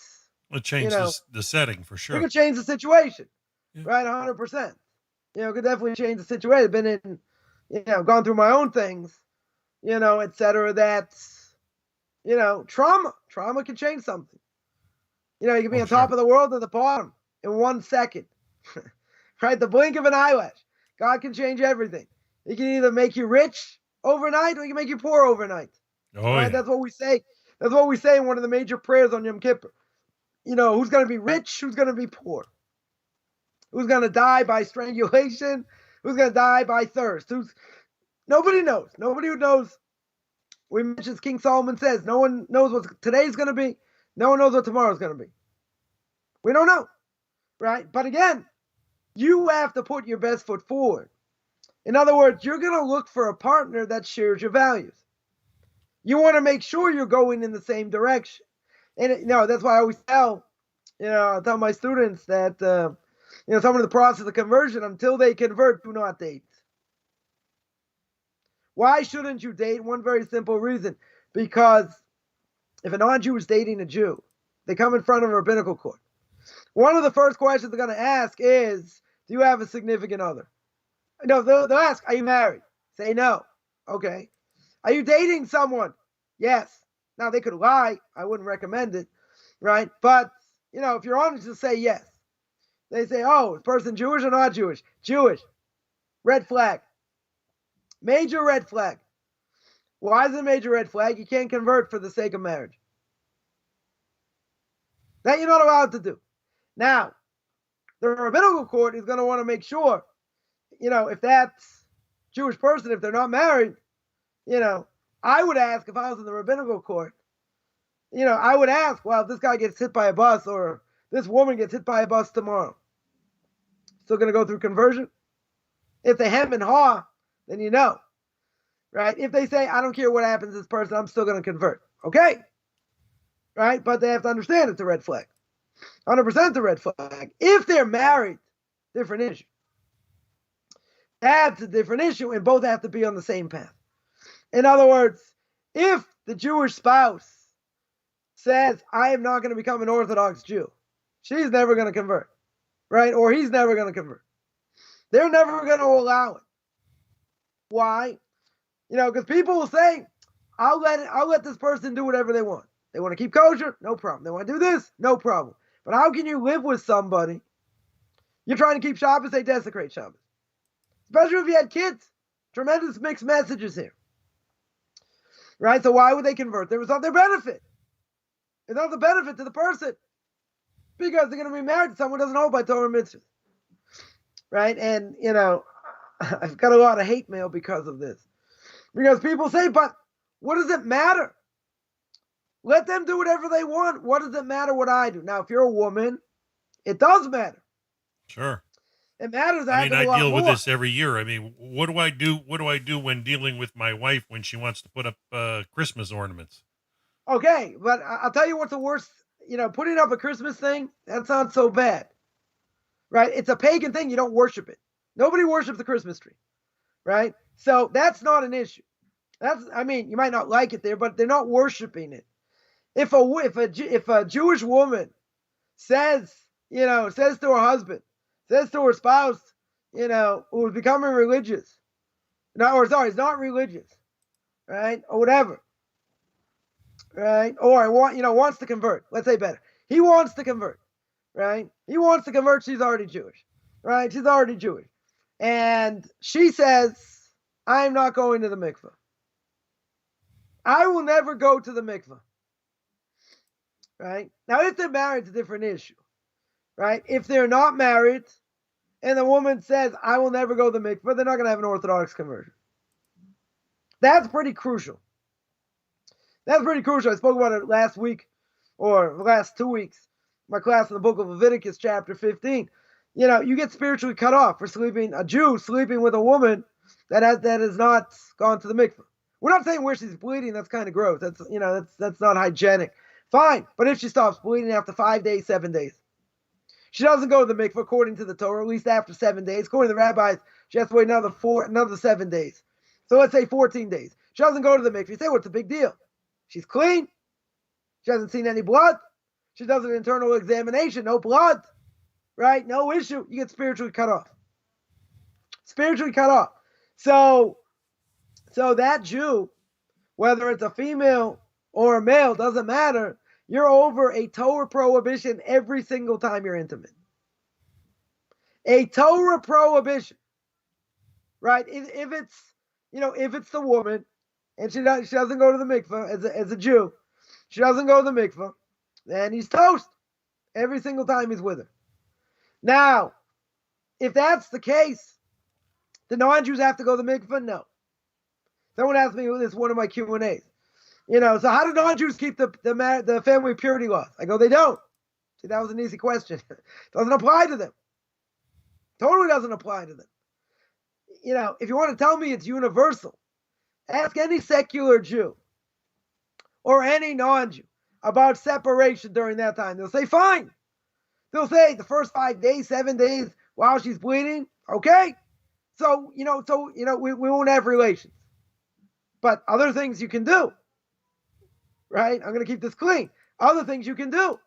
change the setting for sure. It could change the situation, yeah. Right? 100%. It could definitely change the situation. I've been in, gone through my own things, et cetera. That's, trauma. Trauma can change something. You can be on top of the world or the bottom in 1 second, right? The blink of an eyelash. God can change everything. He can either make you rich overnight or he can make you poor overnight. Oh, right? Yeah. That's what we say. That's what we say in one of the major prayers on Yom Kippur. Who's going to be rich? Who's going to be poor? Who's going to die by strangulation? Who's going to die by thirst? Nobody knows. Nobody who knows. We mentioned King Solomon says, no one knows what today's going to be. No one knows what tomorrow's going to be. We don't know, right? But again, you have to put your best foot forward. In other words, you're going to look for a partner that shares your values. You want to make sure you're going in the same direction. And, that's why I always tell my students that, someone in the process of conversion, until they convert, do not date. Why shouldn't you date? One very simple reason. Because if a non-Jew is dating a Jew, they come in front of a rabbinical court. One of the first questions they're going to ask is, do you have a significant other? No, they'll ask, are you married? Say no. Okay. Are you dating someone? Yes. Now, they could lie. I wouldn't recommend it, right? But, if you're honest, just say yes. They say, oh, is the person Jewish or not Jewish? Jewish. Red flag. Major red flag. Why is it a major red flag? You can't convert for the sake of marriage. That you're not allowed to do. Now, the rabbinical court is going to want to make sure, if that's Jewish person, if they're not married, I would ask, if I was in the rabbinical court, I would ask, well, if this guy gets hit by a bus or this woman gets hit by a bus tomorrow, still going to go through conversion? If they hem and haw, then right? If they say, I don't care what happens to this person, I'm still going to convert. Okay. Right? But they have to understand it's a red flag. 100% a red flag. If they're married, different issue. That's a different issue, and both have to be on the same path. In other words, if the Jewish spouse says, I am not going to become an Orthodox Jew, she's never going to convert, right? Or he's never going to convert. They're never going to allow it. Why? Because people will say, I'll let this person do whatever they want. They want to keep kosher? No problem. They want to do this? No problem. But how can you live with somebody? You're trying to keep Shabbos, they desecrate Shabbos. Especially if you had kids. Tremendous mixed messages here. Right? So why would they convert? There was not their benefit. It's not the benefit to the person. Because they're going to be married to someone who doesn't hold by Torah mitzvahs. Right? And, I've got a lot of hate mail because of this. Because people say, but what does it matter? Let them do whatever they want. What does it matter what I do? Now, if you're a woman, it does matter. Sure. It matters. I deal with this every year. I mean, what do I do? What do I do when dealing with my wife when she wants to put up Christmas ornaments? Okay, but I'll tell you what's the worst. Putting up a Christmas thing, that's not so bad. Right? It's a pagan thing. You don't worship it. Nobody worships the Christmas tree. Right? So that's not an issue. You might not like it there, but they're not worshiping it. If a Jewish woman says to her husband, says to her spouse, who's becoming religious, is not religious, right, or whatever, right, or wants to convert. Let's say better, he wants to convert, right? He wants to convert. She's already Jewish, right? She's already Jewish, and she says, "I'm not going to the mikveh. I will never go to the mikveh." Right? Now, if they're married, it's a different issue. Right? If they're not married and the woman says, I will never go to the mikveh, they're not going to have an Orthodox conversion. That's pretty crucial. That's pretty crucial. I spoke about it last week or the last 2 weeks. My class in the book of Leviticus Chapter 15. You get spiritually cut off for a Jew sleeping with a woman that has not gone to the mikveh. We're not saying where she's bleeding. That's kind of gross. That's not hygienic. Fine, but if she stops bleeding after 5 days, 7 days, she doesn't go to the mikveh according to the Torah. At least after 7 days, according to the rabbis, she has to wait another 7 days. So let's say 14 days. She doesn't go to the mikveh. You say, what's the big deal? She's clean. She hasn't seen any blood. She does an internal examination. No blood, right? No issue. You get spiritually cut off. Spiritually cut off. So that Jew, whether it's a female or a male, doesn't matter. You're over a Torah prohibition every single time you're intimate. A Torah prohibition, right? If it's the woman and she doesn't go to the mikveh as a Jew, she doesn't go to the mikveh, then he's toast every single time he's with her. Now, if that's the case, the non-Jews have to go to the mikveh? No. Someone asked me this one of my Q&As. So how do non-Jews keep the family purity laws? I go, they don't. See, that was an easy question. Doesn't apply to them. Totally doesn't apply to them. If you want to tell me it's universal, ask any secular Jew or any non-Jew about separation during that time. They'll say, fine. They'll say the first 5 days, 7 days while she's bleeding, okay. So we won't have relations. But other things you can do, right? I'm going to keep this clean. Other things you can do.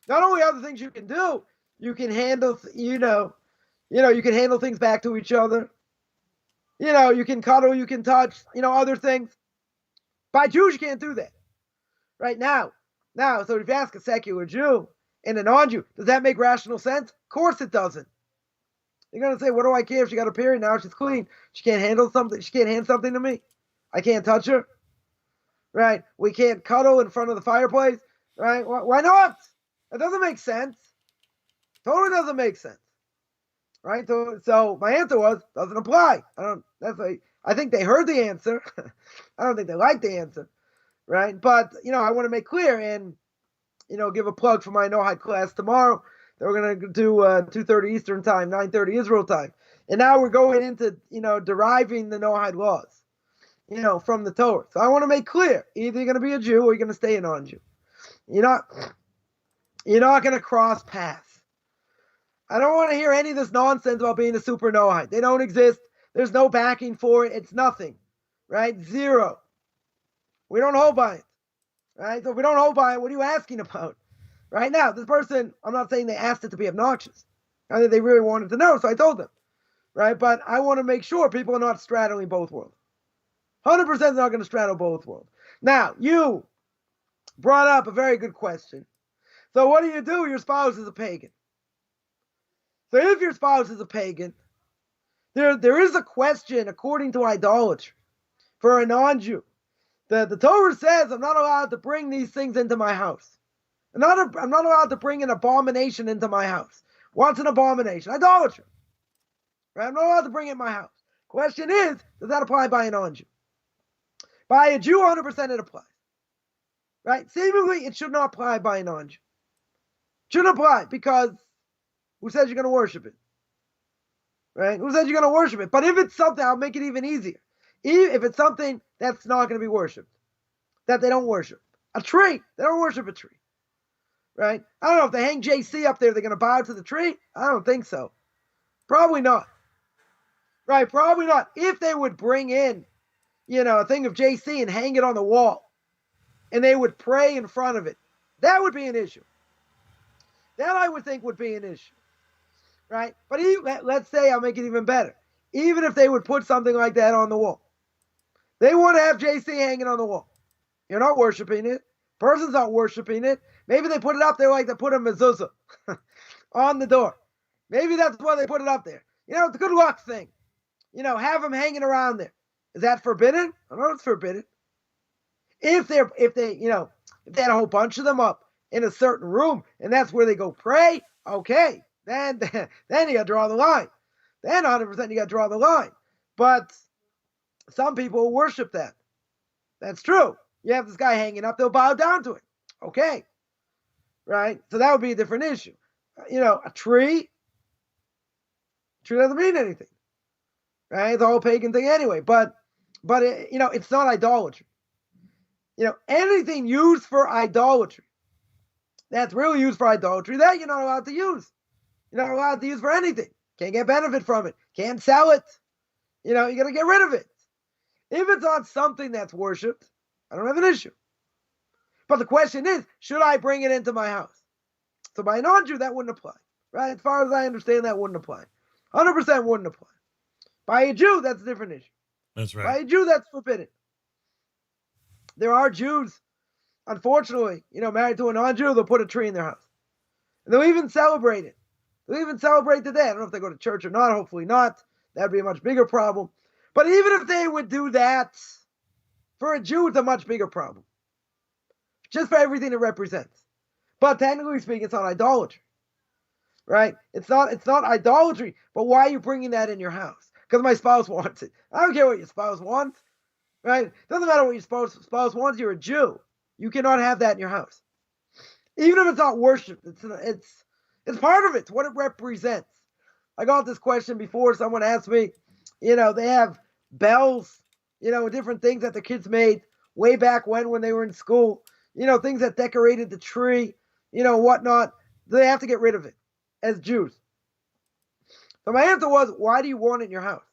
Not only other things you can do, you can handle, you can handle things back to each other. You can cuddle, you can touch, other things. By Jews, you can't do that. Right now, so if you ask a secular Jew and a non-Jew, does that make rational sense? Of course it doesn't. You're going to say, what do I care if she got a period? Now she's clean. She can't handle something. She can't hand something to me. I can't touch her. Right? We can't cuddle in front of the fireplace. Right? Why not? That doesn't make sense. Totally doesn't make sense. Right? So my answer was, doesn't apply. I think they heard the answer. I don't think they liked the answer. Right? But, I want to make clear and, give a plug for my Noahide class tomorrow. We're going to do 2:30 Eastern time, 9:30 Israel time. And now we're going into, deriving the Noahide laws, from the Torah. So I want to make clear, either you're going to be a Jew or you're going to stay a non-Jew. You're not going to cross paths. I don't want to hear any of this nonsense about being a super Noahide. They don't exist. There's no backing for it. It's nothing, right? Zero. We don't hold by it, right? So if we don't hold by it, what are you asking about? Right now, this person, I'm not saying they asked it to be obnoxious. I think they really wanted to know, so I told them. Right? But I want to make sure people are not straddling both worlds. 100% not going to straddle both worlds. Now, you brought up a very good question. So what do? Your spouse is a pagan. So if your spouse is a pagan, there is a question according to idolatry for a non-Jew. The Torah says I'm not allowed to bring these things into my house. I'm not allowed to bring an abomination into my house. What's an abomination? Idolatry. Right? I'm not allowed to bring it in my house. Question is, does that apply by a non-Jew? By a Jew, 100% it applies. Right? Seemingly, it should not apply by a non-Jew. Shouldn't apply because who says you're going to worship it? Right? Who says you're going to worship it? But if it's something, I'll make it even easier. If it's something that's not going to be worshipped, that they don't worship. A tree. They don't worship a tree. Right? I don't know if they hang JC up there, they're going to bow to the tree. I don't think so. Probably not. Right? Probably not. If they would bring in, a thing of JC and hang it on the wall, and they would pray in front of it, that would be an issue. That I would think would be an issue. Right? But let's say, I'll make it even better. Even if they would put something like that on the wall, they want to have JC hanging on the wall. You're not worshiping it. Person's not worshiping it. Maybe they put it up there like they put a mezuzah on the door. Maybe that's why they put it up there. It's a good luck thing. Have them hanging around there. Is that forbidden? I know it's forbidden. If they had a whole bunch of them up in a certain room and that's where they go pray, okay, then you got to draw the line. Then 100% you got to draw the line. But some people worship that. That's true. You have this guy hanging up, they'll bow down to it. Okay. Right? So that would be a different issue. A tree doesn't mean anything. right? It's a whole pagan thing anyway. But it's not idolatry. Anything used for idolatry, that's really used for idolatry, that you're not allowed to use. You're not allowed to use for anything. Can't get benefit from it. Can't sell it. You got to get rid of it. If it's on something that's worshipped, I don't have an issue. But the question is, should I bring it into my house? So by a non-Jew, that wouldn't apply, right? As far as I understand, that wouldn't apply. 100% wouldn't apply. By a Jew, that's a different issue. That's right. By a Jew, that's forbidden. There are Jews, unfortunately, married to a non-Jew, they'll put a tree in their house. And they'll even celebrate it. They'll even celebrate the day. I don't know if they go to church or not. Hopefully not. That'd be a much bigger problem. But even if they would do that, for a Jew, it's a much bigger problem. Just for everything it represents. But technically speaking, it's not idolatry. Right? It's not idolatry. But why are you bringing that in your house? Because my spouse wants it. I don't care what your spouse wants. Right? It doesn't matter what your spouse wants. You're a Jew. You cannot have that in your house. Even if it's not worship, it's part of it. It's what it represents. I got this question before. Someone asked me, they have bells, different things that the kids made way back when they were in school, things that decorated the tree, whatnot. They have to get rid of it as Jews. So my answer was, why do you want it in your house?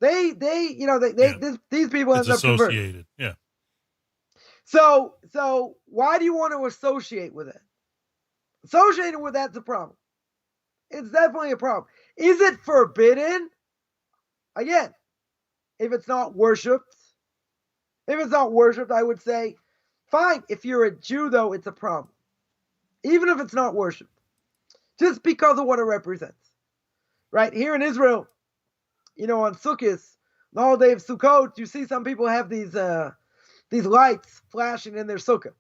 These people It's end up converted. associated. Yeah. So why do you want to associate with it? Associating with that's a problem. It's definitely a problem. Is it forbidden? Again, if it's not worshipped, I would say, fine. If you're a Jew, though, it's a problem. Even if it's not worshipped. Just because of what it represents. Right? Here in Israel, on Sukkot, the whole day of Sukkot, you see some people have these lights flashing in their sukkah.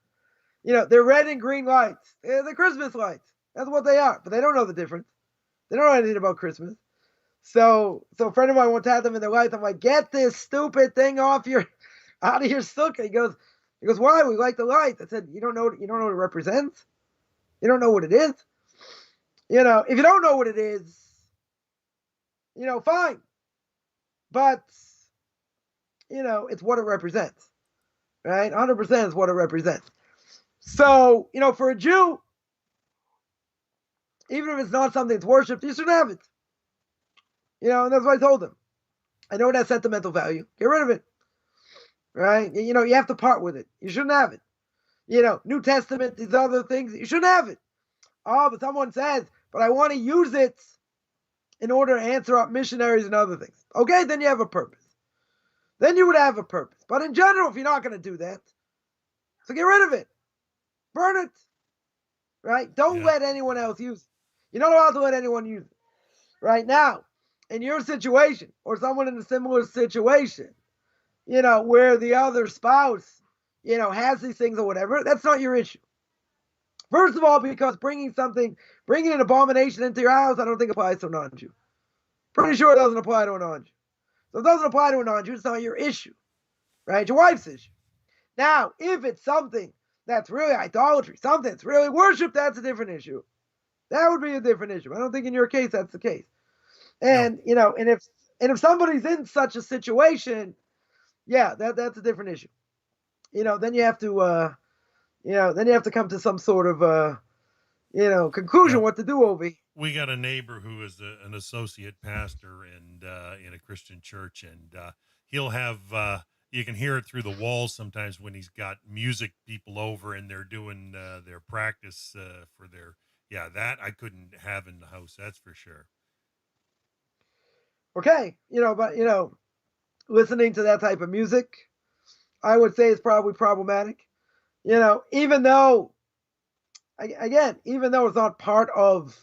They're red and green lights. They're Christmas lights. That's what they are. But they don't know the difference. They don't know anything about Christmas. So a friend of mine once had them in their lights. I'm like, get this stupid thing out of your sukkah. He goes, why? We like the lights. I said, you don't know what it represents? You don't know what it is? If you don't know what it is, fine. But, it's what it represents. Right? 100% is what it represents. So, for a Jew, even if it's not something that's worshipped, you shouldn't have it. And that's what I told him. I know it has sentimental value. Get rid of it. Right? You have to part with it. You shouldn't have it. New Testament, these other things, you shouldn't have it. Oh, but someone says, but I want to use it in order to answer up missionaries and other things. Okay, then you have a purpose. Then you would have a purpose. But in general, if you're not going to do that, so get rid of it. Burn it. Right? Don't let anyone else use it. You're not allowed to let anyone use it. Right now, in your situation, or someone in a similar situation, where the other spouse, has these things or whatever, that's not your issue. First of all, because bringing an abomination into your house, I don't think applies to a non-Jew. Pretty sure it doesn't apply to a non-Jew. So if it doesn't apply to a non-Jew, it's not your issue. Right? It's your wife's issue. Now, if it's something that's really idolatry, something that's really worship, that's a different issue. That would be a different issue. I don't think in your case that's the case. And, and if somebody's in such a situation, yeah, that's a different issue. Then you have to, then you have to come to some sort of, conclusion what to do over here. We got a neighbor who is an associate pastor and in a Christian church, and he'll have you can hear it through the walls sometimes when he's got music people over and they're doing their practice for their that I couldn't have in the house, that's for sure. Okay, but listening to that type of music, I would say is probably problematic. Even though it's not part of,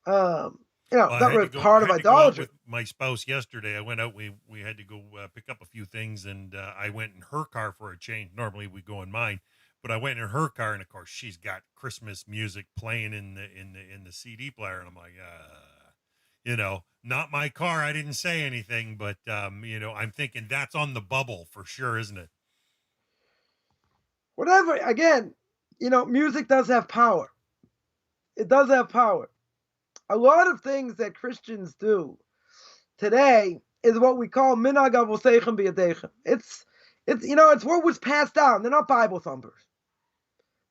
it's not really part of idolatry. With my spouse yesterday, I went out. We had to go pick up a few things, and I went in her car for a change. Normally we go in mine, but I went in her car, and of course she's got Christmas music playing in the CD player, and I'm like, not my car. I didn't say anything, but I'm thinking that's on the bubble for sure, isn't it? Whatever. Again, music does have power. It does have power. A lot of things that Christians do today is what we call minhag avoseichem b'yadeichem. It's it's what was passed down. They're not Bible thumpers.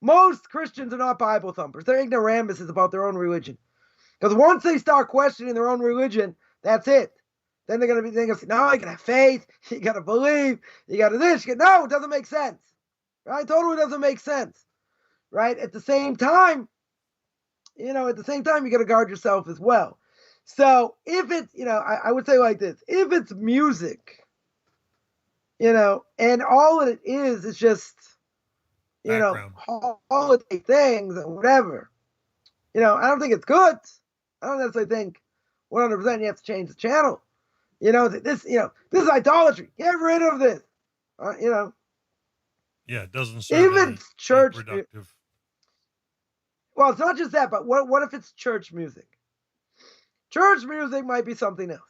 Most Christians are not Bible thumpers. They're ignoramuses about their own religion. Because once they start questioning their own religion, that's it. Then they're going to be thinking, no, you got to have faith, you got to believe, you got to this. No, it doesn't make sense. Right? Totally doesn't make sense. Right? At the same time, you got to guard yourself as well. So if it's, I would say like this, if it's music, and all it is just, holiday things and whatever, I don't think it's good. I don't necessarily think 100% you have to change the channel. This is idolatry. Get rid of this. Yeah, it doesn't serve if it's church productive. Well, it's not just that, but what if it's church music? Church music might be something else,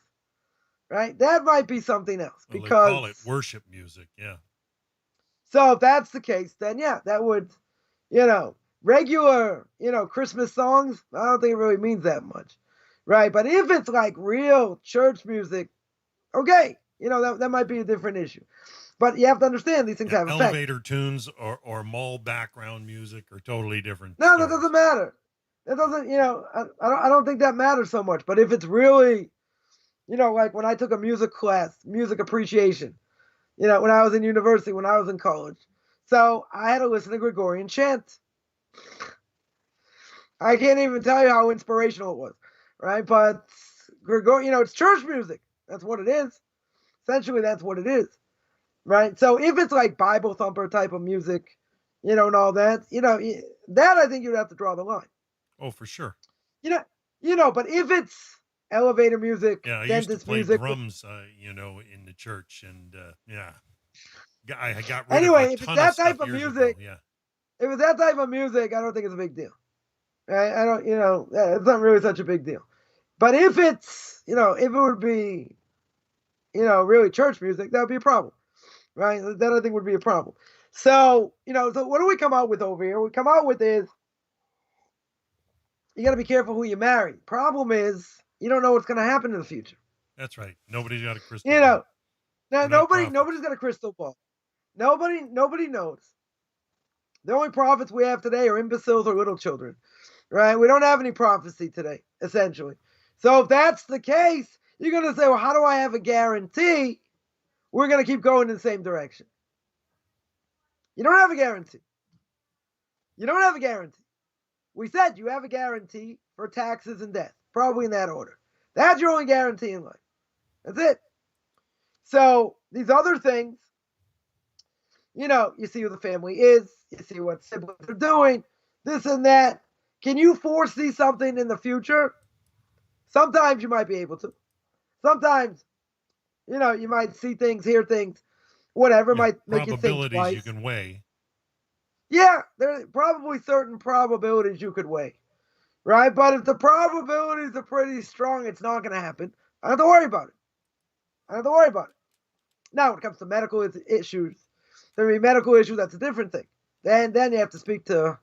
right? That might be something else Well, because they call it worship music. Yeah. So if that's the case, then yeah, that would, regular, Christmas songs. I don't think it really means that much, right? But if it's like real church music, okay, that might be a different issue. But you have to understand these things have effect. Elevator tunes or mall background music are totally different. No, that doesn't matter. That doesn't, I don't think that matters so much. But if it's really, like when I took a music class, music appreciation, when I was in university, when I was in college, so I had to listen to Gregorian chant. I can't even tell you how inspirational it was, right? But Gregorian, it's church music. That's what it is. Essentially, that's what it is, right? So if it's like Bible thumper type of music, and all that, that I think you'd have to draw the line. Oh, for sure. But if it's elevator music, yeah, I dentist used to play music, drums, in the church, and I got rid anyway, of a if ton it's that of stuff type of years music, ago. Yeah. if it's that type of music, I don't think it's a big deal. Right? I don't, it's not really such a big deal. But if it's, if it would be, really church music, that would be a problem, right? That I think would be a problem. So, so what do we come out with over here? We come out with is, you got to be careful who you marry. Problem is, you don't know what's going to happen in the future. That's right. Nobody's got a crystal ball. Now nobody's got a crystal ball. Nobody knows. The only prophets we have today are imbeciles or little children, right? We don't have any prophecy today, essentially. So if that's the case, you're going to say, well, how do I have a guarantee we're going to keep going in the same direction? You don't have a guarantee. You don't have a guarantee. We said you have a guarantee for taxes and death, probably in that order. That's your only guarantee in life. That's it. So these other things, you see who the family is, you see what siblings are doing, this and that. Can you foresee something in the future? Sometimes you might be able to. Sometimes, you might see things, hear things, whatever, might make you think twice. Probabilities you can weigh. Yeah, there are probably certain probabilities you could weigh, right? But if the probabilities are pretty strong, it's not going to happen. I don't have to worry about it. Now, when it comes to medical issues, there may be medical issues, that's a different thing. Then you have to speak to,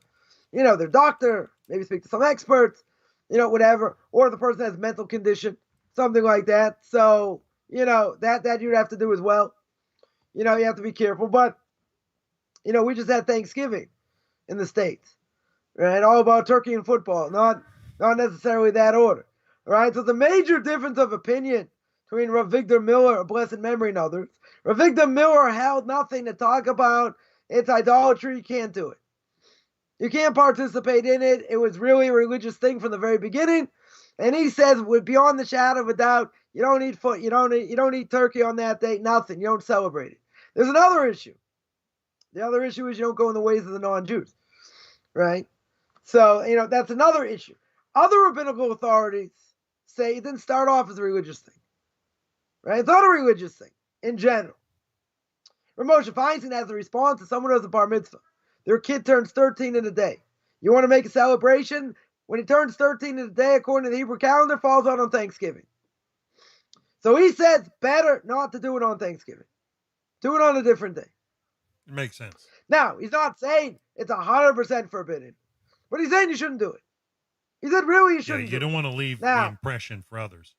their doctor, maybe speak to some experts, whatever. Or the person has mental condition, something like that. So, that you'd have to do as well. You have to be careful. But, we just had Thanksgiving in the States, right? All about turkey and football, not necessarily that order, right? So the major difference of opinion between Rav Victor Miller, of blessed memory, and others. Rav Victor Miller held nothing to talk about. It's idolatry. You can't do it. You can't participate in it. It was really a religious thing from the very beginning. And he says, beyond the shadow of a doubt, you don't eat you don't eat turkey on that day. Nothing. You don't celebrate it. There's another issue. The other issue is you don't go in the ways of the non-Jews, right? So, that's another issue. Other rabbinical authorities say it didn't start off as a religious thing, right? It's not a religious thing in general. Moshe Feinstein has a response to someone who has a bar mitzvah. Their kid turns 13 in a day. You want to make a celebration? When he turns 13 in a day, according to the Hebrew calendar, falls out on Thanksgiving. So he says better not to do it on Thanksgiving. Do it on a different day. It makes sense. Now, he's not saying it's 100% forbidden, but he's saying you shouldn't do it. He said, really, you shouldn't you don't want to leave the impression for others.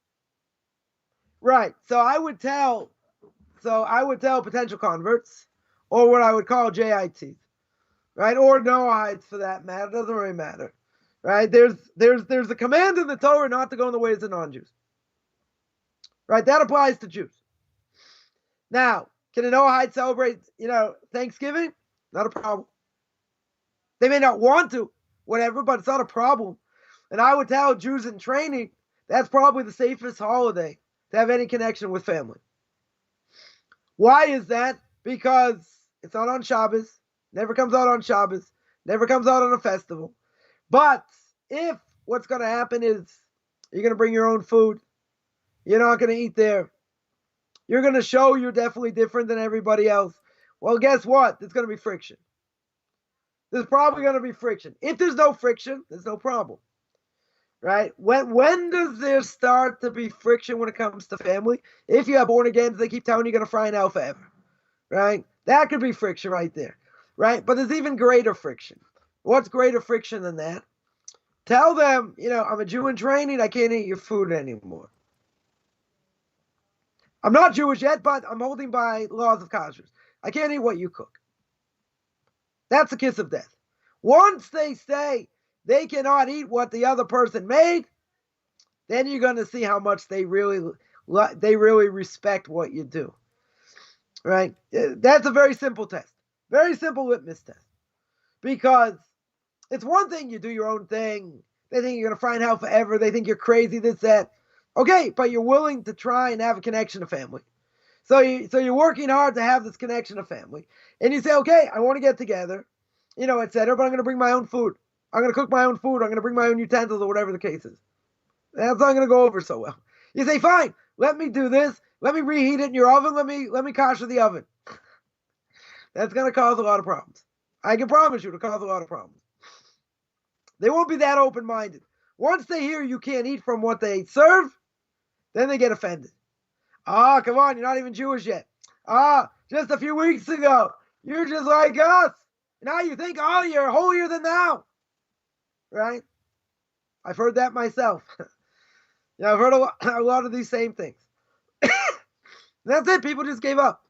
Right. So I would tell potential converts, or what I would call JITs, right? Or Noahites for that matter. Doesn't really matter. Right? There's a command in the Torah not to go in the ways of non-Jews. Right? That applies to Jews. Now, can a Noahide celebrate, Thanksgiving? Not a problem. They may not want to, whatever, but it's not a problem. And I would tell Jews in training, that's probably the safest holiday to have any connection with family. Why is that? Because it's not on Shabbos, never comes out on Shabbos, never comes out on a festival. But if what's going to happen is you're going to bring your own food, you're not going to eat there, you're going to show you're definitely different than everybody else, well, guess what? There's going to be friction. There's probably going to be friction. If there's no friction, there's no problem. Right? When does there start to be friction when it comes to family? If you have born agains, they keep telling you you're going to fry in hell forever. Right? That could be friction right there. Right? But there's even greater friction. What's greater friction than that? Tell them, I'm a Jew in training, I can't eat your food anymore. I'm not Jewish yet, but I'm holding by laws of kashrus. I can't eat what you cook. That's the kiss of death. Once they say they cannot eat what the other person made, then you're going to see how much they really respect what you do. Right? That's a very simple test. Very simple litmus test. Because it's one thing you do your own thing. They think you're going to fry in hell forever. They think you're crazy, this, that. Okay, but you're willing to try and have a connection to family. So you're working hard to have this connection to family. And you say, okay, I want to get together, etc., but I'm going to bring my own food. I'm going to cook my own food. I'm going to bring my own utensils or whatever the case is. That's not going to go over so well. You say, fine, let me do this. Let me reheat it in your oven. Let me kosher the oven. That's going to cause a lot of problems. I can promise you it'll cause a lot of problems. They won't be that open-minded. Once they hear you can't eat from what they serve, then they get offended. Come on, you're not even Jewish yet. Just a few weeks ago, you're just like us. Now you think, you're holier than thou. Right? I've heard that myself. I've heard a lot of these same things. That's it. People just gave up.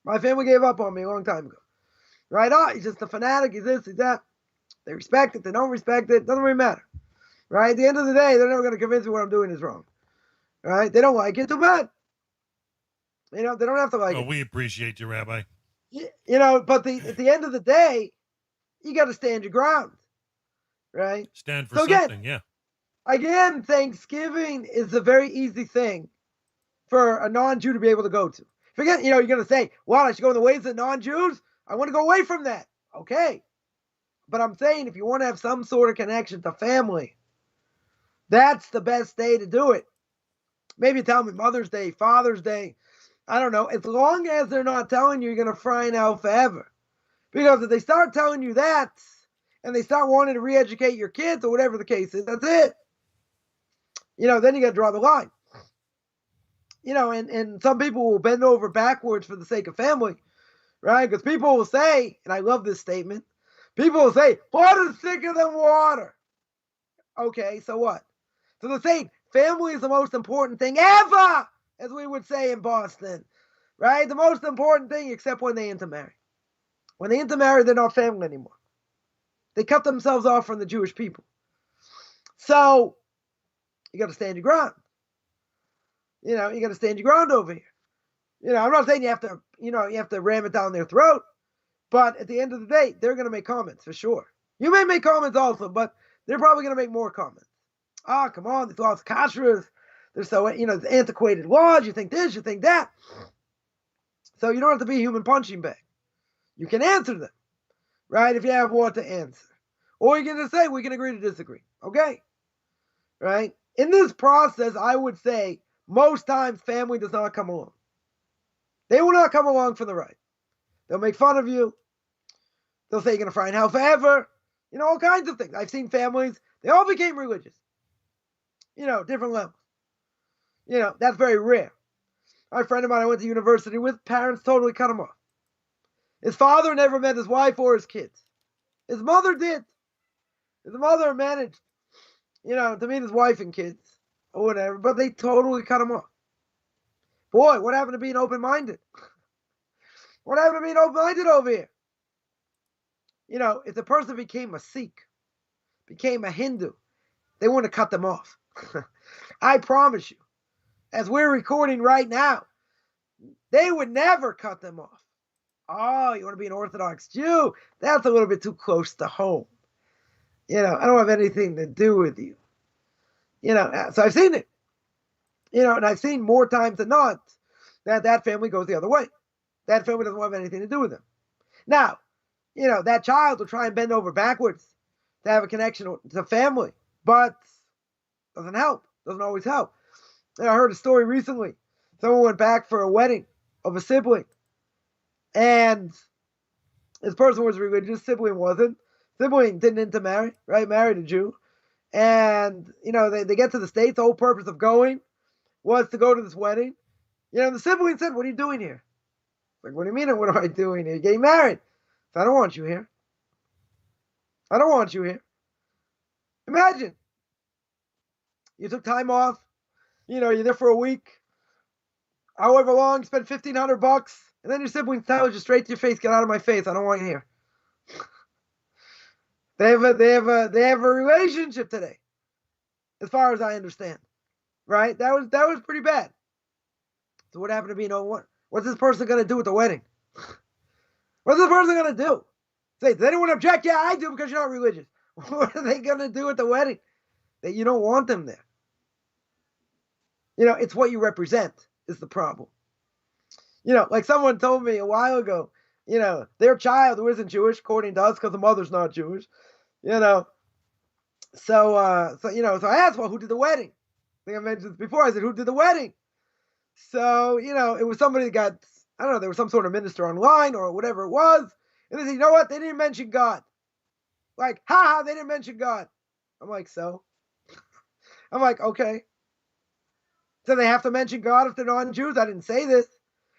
My family gave up on me a long time ago. Right? He's just a fanatic. He's this, he's that. They respect it. They don't respect it. Doesn't really matter. Right? At the end of the day, they're never going to convince me what I'm doing is wrong. Right? They don't like it. Too bad. They don't have to like it. We appreciate you, Rabbi. But at the end of the day, you got to stand your ground. Right? Stand for something, yeah. Again, Thanksgiving is a very easy thing for a non-Jew to be able to go to. Forget, you're going to say, well, I should go in the ways of non-Jews. I want to go away from that. Okay. But I'm saying if you want to have some sort of connection to family, that's the best day to do it. Maybe tell me Mother's Day, Father's Day. I don't know. As long as they're not telling you you're going to fry in hell forever. Because if they start telling you that, and they start wanting to re-educate your kids or whatever the case is, that's it. Then you got to draw the line. And some people will bend over backwards for the sake of family, right? Because people will say, and I love this statement, people will say, blood is thicker than water. Okay, so what? So they're saying family is the most important thing ever, as we would say in Boston, right? The most important thing, except when they intermarry. When they intermarry, they're not family anymore. They cut themselves off from the Jewish people. So you got to stand your ground. You got to stand your ground over here. I'm not saying you have to ram it down their throat, but at the end of the day, they're going to make comments for sure. You may make comments also, but they're probably going to make more comments. Come on, these laws kashrus. They're so, it's antiquated laws. You think this, you think that. So you don't have to be a human punching bag. You can answer them, right? If you have what to answer. Or you can just say, we can agree to disagree. Okay? Right? In this process, I would say, most times family does not come along. They will not come along for the ride. They'll make fun of you. They'll say you're going to fry in hell forever. All kinds of things. I've seen families, they all became religious. Different levels. That's very rare. My friend of mine I went to university with, parents totally cut him off. His father never met his wife or his kids. His mother did. His mother managed, to meet his wife and kids or whatever, but they totally cut him off. Boy, what happened to being open-minded? What happened to being open-minded over here? If the person became a Sikh, became a Hindu, they want to cut them off. I promise you, as we're recording right now, they would never cut them off. Oh, you want to be an Orthodox Jew? That's a little bit too close to home. I don't have anything to do with you. So I've seen it. And I've seen more times than not that family goes the other way. That family doesn't have anything to do with them. Now, that child will try and bend over backwards to have a connection to family, but doesn't help. Doesn't always help. And I heard a story recently. Someone went back for a wedding of a sibling, and this person was religious, sibling wasn't. Sibling didn't intermarry, right? Married a Jew. And, they get to the States. The whole purpose of going was to go to this wedding. The sibling said, "What are you doing here?" Like, what do you mean, what am I doing here? You're getting married. So I don't want you here. I don't want you here. Imagine. You took time off. You're there for a week. However long, spend $1,500. And then your siblings tell you straight to your face, "Get out of my face. I don't want you here." They have a relationship today, as far as I understand, right? That was pretty bad. So what happened to being one? What's this person gonna do with the wedding? What's this person gonna do? Say, does anyone object? Yeah, I do, because you're not religious. What are they gonna do at the wedding? That you don't want them there. It's what you represent is the problem. Like someone told me a while ago, their child who isn't Jewish, according to us, because the mother's not Jewish, So I asked, well, who did the wedding? I think I mentioned this before. I said, who did the wedding? So, it was somebody that got, I don't know, there was some sort of minister online or whatever it was. And they said, you know what? They didn't mention God. Like, they didn't mention God. I'm like, so? I'm like, okay. So they have to mention God if they're non-Jews? I didn't say this.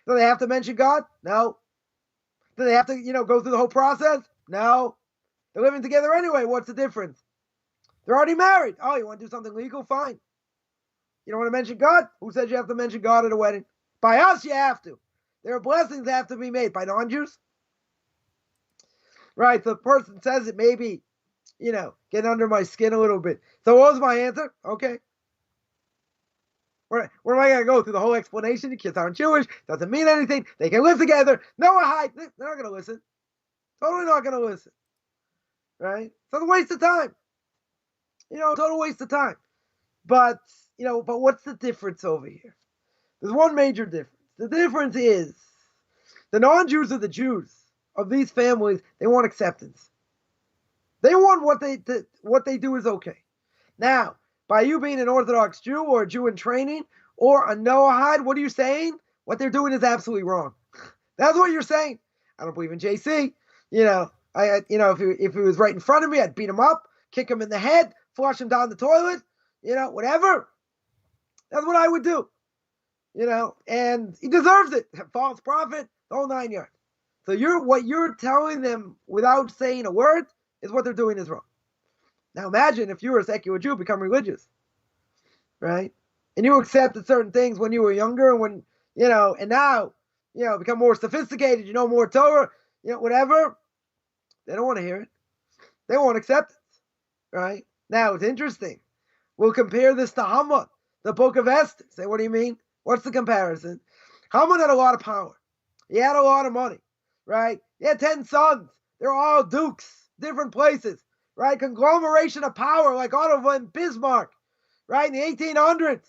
Do they have to mention God? No. Do they have to, go through the whole process? No. They're living together anyway. What's the difference? They're already married. Oh, you want to do something legal? Fine. You don't want to mention God? Who says you have to mention God at a wedding? By us, you have to. There are blessings that have to be made. By non-Jews? Right, so the person says it maybe, get under my skin a little bit. So what was my answer? Okay. Where am I going to go through the whole explanation? The kids aren't Jewish. Doesn't mean anything. They can live together. No, they're not going to listen. Totally not going to listen. Right? So it's a waste of time. Total waste of time. But what's the difference over here? There's one major difference. The difference is the non-Jews are the Jews of these families. They want acceptance. They want what they do is okay. Now, by you being an Orthodox Jew or a Jew in training or a Noahide, what are you saying? What they're doing is absolutely wrong. That's what you're saying. I don't believe in JC. If he was right in front of me, I'd beat him up, kick him in the head, flush him down the toilet, whatever. That's what I would do. And he deserves it. False prophet, the whole 9 yards. So what you're telling them without saying a word is what they're doing is wrong. Now imagine if you were a secular Jew, become religious, right? And you accepted certain things when you were younger, and when, and now, become more sophisticated, more Torah, whatever. They don't want to hear it. They want acceptance, right? Now it's interesting. We'll compare this to Haman, the book of Esther. Say, what do you mean? What's the comparison? Haman had a lot of power. He had a lot of money, right? He had 10 sons. They're all dukes, different places. Right, conglomeration of power like Otto and Bismarck, right, in the 1800s.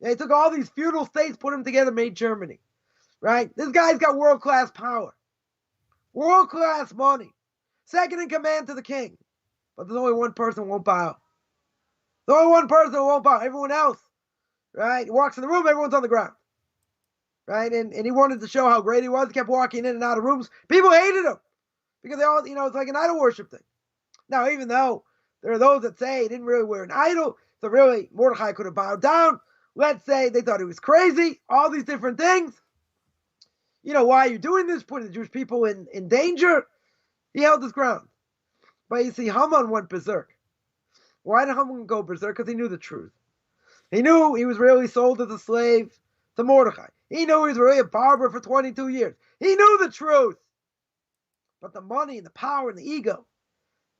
They took all these feudal states, put them together, made Germany, right? This guy's got world-class power, world-class money, second in command to the king. But there's only one person who won't bow. There's only one person who won't bow. Everyone else, right? He walks in the room, everyone's on the ground, right? And he wanted to show how great he was. He kept walking in and out of rooms. People hated him because they all, it's like an idol worship thing. Now, even though there are those that say he didn't really wear an idol, so really Mordecai could have bowed down. Let's say they thought he was crazy, all these different things. Why are you doing this? Putting the Jewish people in danger? He held his ground. But you see, Haman went berserk. Why did Haman go berserk? Because he knew the truth. He knew he was really sold as a slave to Mordecai. He knew he was really a barber for 22 years. He knew the truth. But the money and the power and the ego,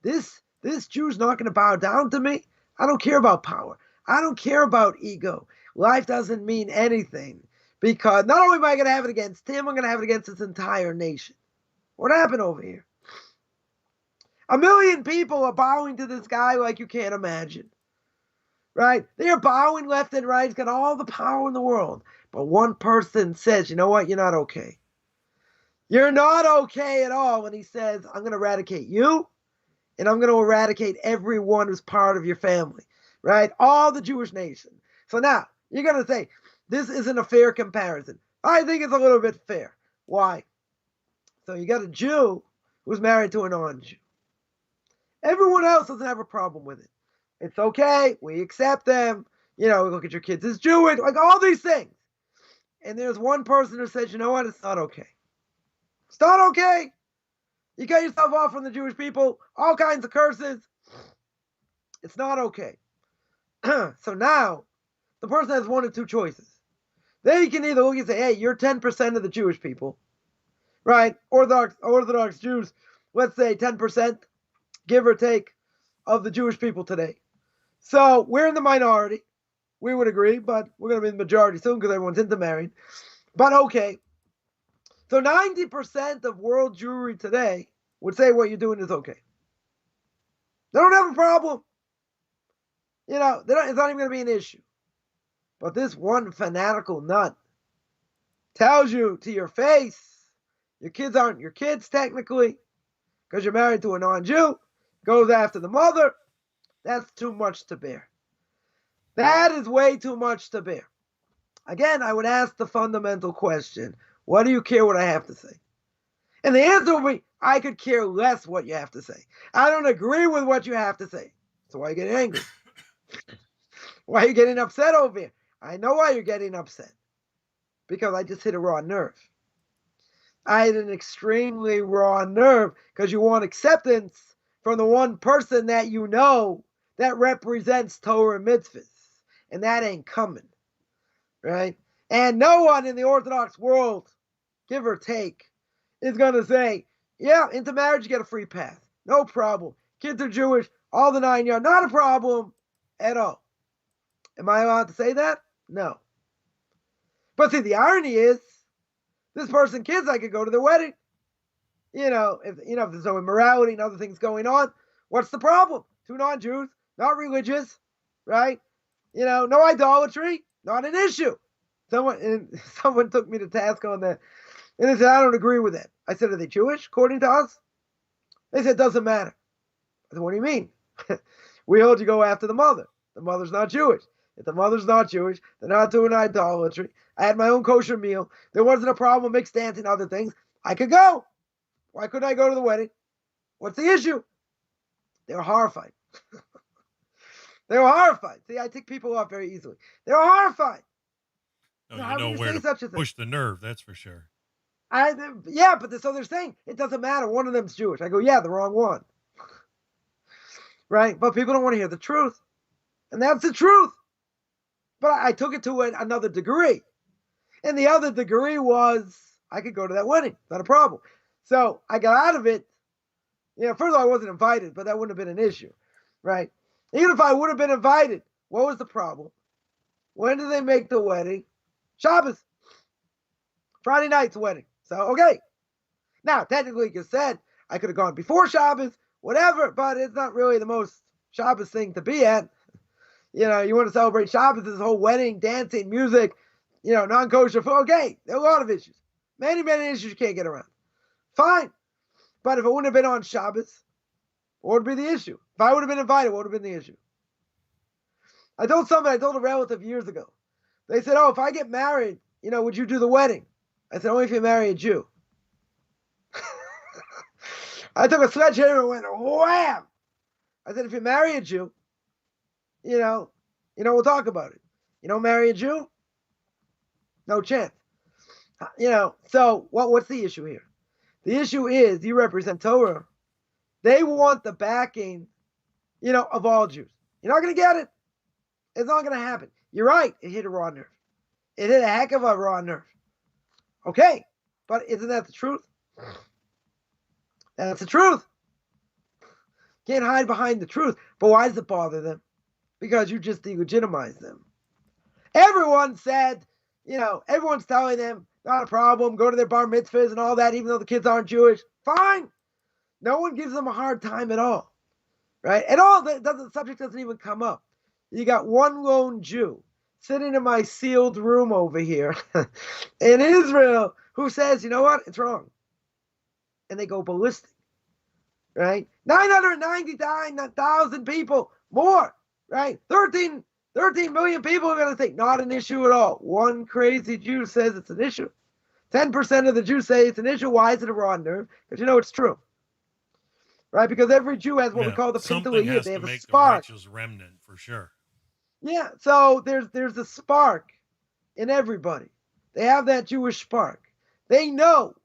this Jew's not going to bow down to me. I don't care about power. I don't care about ego. Life doesn't mean anything, because not only am I going to have it against him, I'm going to have it against this entire nation. What happened over here? 1 million people are bowing to this guy like you can't imagine. Right? They are bowing left and right. He's got all the power in the world. But one person says, you know what? You're not okay. You're not okay at all when he says, I'm going to eradicate you, and I'm going to eradicate everyone who's part of your family. Right? All the Jewish nation. So now, you're going to say, this isn't a fair comparison. I think it's a little bit fair. Why? So you got a Jew who's married to a non-Jew. Everyone else doesn't have a problem with it. It's okay. We accept them. We look at your kids as Jewish, like all these things. And there's one person who says, you know what? It's not okay. It's not okay. You cut yourself off from the Jewish people, all kinds of curses. It's not okay. So now, the person has one of two choices. They can either look and say, hey, you're 10% of the Jewish people, right? Orthodox Jews, let's say 10%, give or take, of the Jewish people today. So we're in the minority. We would agree, but we're going to be in the majority soon because everyone's intermarried. But okay. So 90% of world Jewry today would say what you're doing is okay. They don't have a problem. It's not even going to be an issue. But this one fanatical nut tells you to your face, your kids aren't your kids technically, because you're married to a non-Jew, goes after the mother. That's too much to bear. That is way too much to bear. Again, I would ask the fundamental question, what do you care what I have to say? And the answer would be, I could care less what you have to say. I don't agree with what you have to say. So why are you getting angry? Why are you getting upset over here? I know why you're getting upset. Because I just hit a raw nerve. I hit an extremely raw nerve because you want acceptance from the one person that you know that represents Torah and mitzvahs. And that ain't coming. Right? And no one in the Orthodox world, give or take, is going to say, yeah, into marriage you get a free path. No problem. Kids are Jewish, all the 9 yards, not a problem at all. Am I allowed to say that? No. But see, the irony is, this person, kids, I could go to their wedding. If there's no immorality and other things going on, what's the problem? 2 non-Jews, not religious, right? No idolatry, not an issue. Someone took me to task on that. And they said, I don't agree with that. I said, are they Jewish, according to us? They said, it doesn't matter. I said, what do you mean? We hold you go after the mother. The mother's not Jewish. If the mother's not Jewish, they're not doing idolatry. I had my own kosher meal. There wasn't a problem with mixed dancing and other things. I could go. Why couldn't I go to the wedding? What's the issue? They were horrified. They were horrified. See, I tick people off very easily. They were horrified. No, you know where to push the nerve, that's for sure. So they're saying it doesn't matter. One of them's Jewish. I go, yeah, the wrong one. Right? But people don't want to hear the truth. And that's the truth. But I took it to another degree. And the other degree was I could go to that wedding. Not a problem. So I got out of it. First of all, I wasn't invited, but that wouldn't have been an issue. Right? Even if I would have been invited, what was the problem? When did they make the wedding? Shabbos. Friday night's wedding. So, okay. Now, technically, like you said, I could have gone before Shabbos, whatever, but it's not really the most Shabbos thing to be at. You want to celebrate Shabbos, this whole wedding, dancing, music, non-kosher food. Okay, there are a lot of issues. Many, many issues you can't get around. Fine. But if it wouldn't have been on Shabbos, what would be the issue? If I would have been invited, what would have been the issue? I told a relative years ago. They said, oh, if I get married, would you do the wedding? I said, only if you marry a Jew. I took a sledgehammer and went, wham! I said, if you marry a Jew, we'll talk about it. You don't marry a Jew? No chance. So what's the issue here? The issue is you represent Torah. They want the backing, of all Jews. You're not going to get it. It's not going to happen. You're right. It hit a raw nerve. It hit a heck of a raw nerve. Okay, but isn't that the truth? That's the truth. Can't hide behind the truth. But why does it bother them? Because you just delegitimize them. Everyone said, everyone's telling them, not a problem, go to their bar mitzvahs and all that, even though the kids aren't Jewish. Fine. No one gives them a hard time at all. Right? At all, the subject doesn't even come up. You got one lone Jew sitting in my sealed room over here in Israel who says, you know what? It's wrong. And they go ballistic. Right? 999,000 people, more, right? 13 million people are going to think not an issue at all. One crazy Jew says it's an issue. 10% of the Jews say it's an issue. Why is it a raw nerve? Because it's true. Right? Because every Jew has what we call the Pinteliyah. They have a spark. The righteous remnant, for sure. Yeah, so there's a spark in everybody. They have that Jewish spark. They know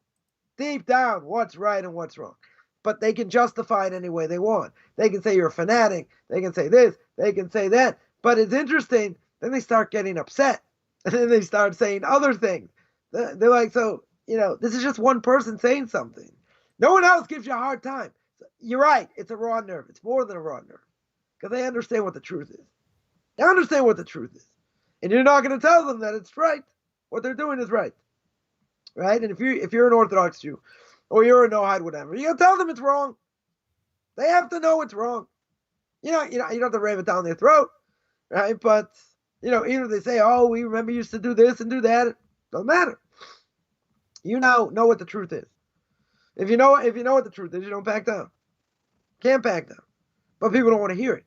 deep down what's right and what's wrong. But they can justify it any way they want. They can say you're a fanatic. They can say this. They can say that. But it's interesting. Then they start getting upset. And then they start saying other things. They're like, so, this is just one person saying something. No one else gives you a hard time. You're right. It's a raw nerve. It's more than a raw nerve. Because they understand what the truth is. They understand what the truth is. And you're not going to tell them that it's right. What they're doing is right. Right? And if you're an Orthodox Jew, or you're a no-hide, whatever, you got to tell them it's wrong. They have to know it's wrong. You don't have to ram it down their throat, right? But, even if they say, oh, we remember you used to do this and do that, it doesn't matter. You now know what the truth is. If you know what the truth is, you don't back down. Can't back down. But people don't want to hear it,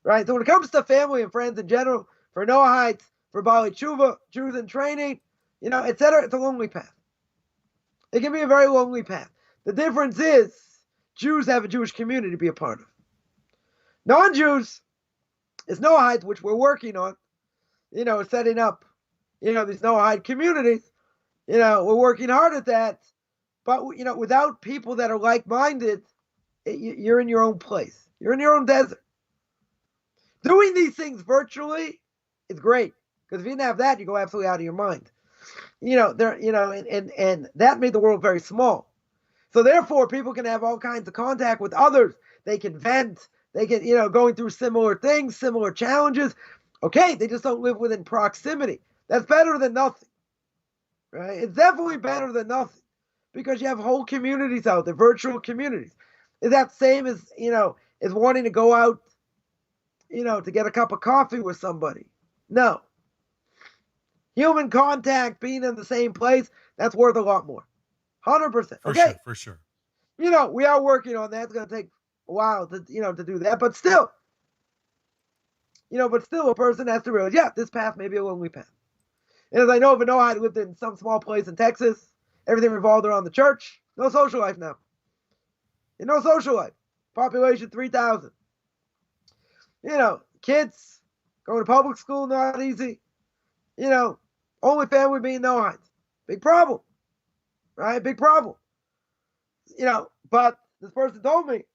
right? So when it comes to family and friends in general, for Noahites, for Bali Tshuva, Jews in training, etc., it's a lonely path. It can be a very lonely path. The difference is Jews have a Jewish community to be a part of. Non-Jews is Noahites, which we're working on, setting up, these Noahide communities. We're working hard at that. But, without people that are like-minded, you're in your own place. You're in your own desert. Doing these things virtually is great. Because if you didn't have that, you go absolutely out of your mind. And that made the world very small. So therefore, people can have all kinds of contact with others. They can vent. They can, going through similar things, similar challenges. Okay, they just don't live within proximity. That's better than nothing. Right? It's definitely better than nothing. Because you have whole communities out there, virtual communities. Is that same as, as wanting to go out, to get a cup of coffee with somebody? No. Human contact, being in the same place, that's worth a lot more. 100%. Okay. For sure. We are working on that. It's going to take a while to do that. But still, a person has to realize, this path may be a lonely path. And as I know, if I lived in some small place in Texas, everything revolved around the church. No social life now. No social life. Population 3,000. Kids going to public school, not easy. Only family being Noahites. Big problem. Right? Big problem. But this person told me,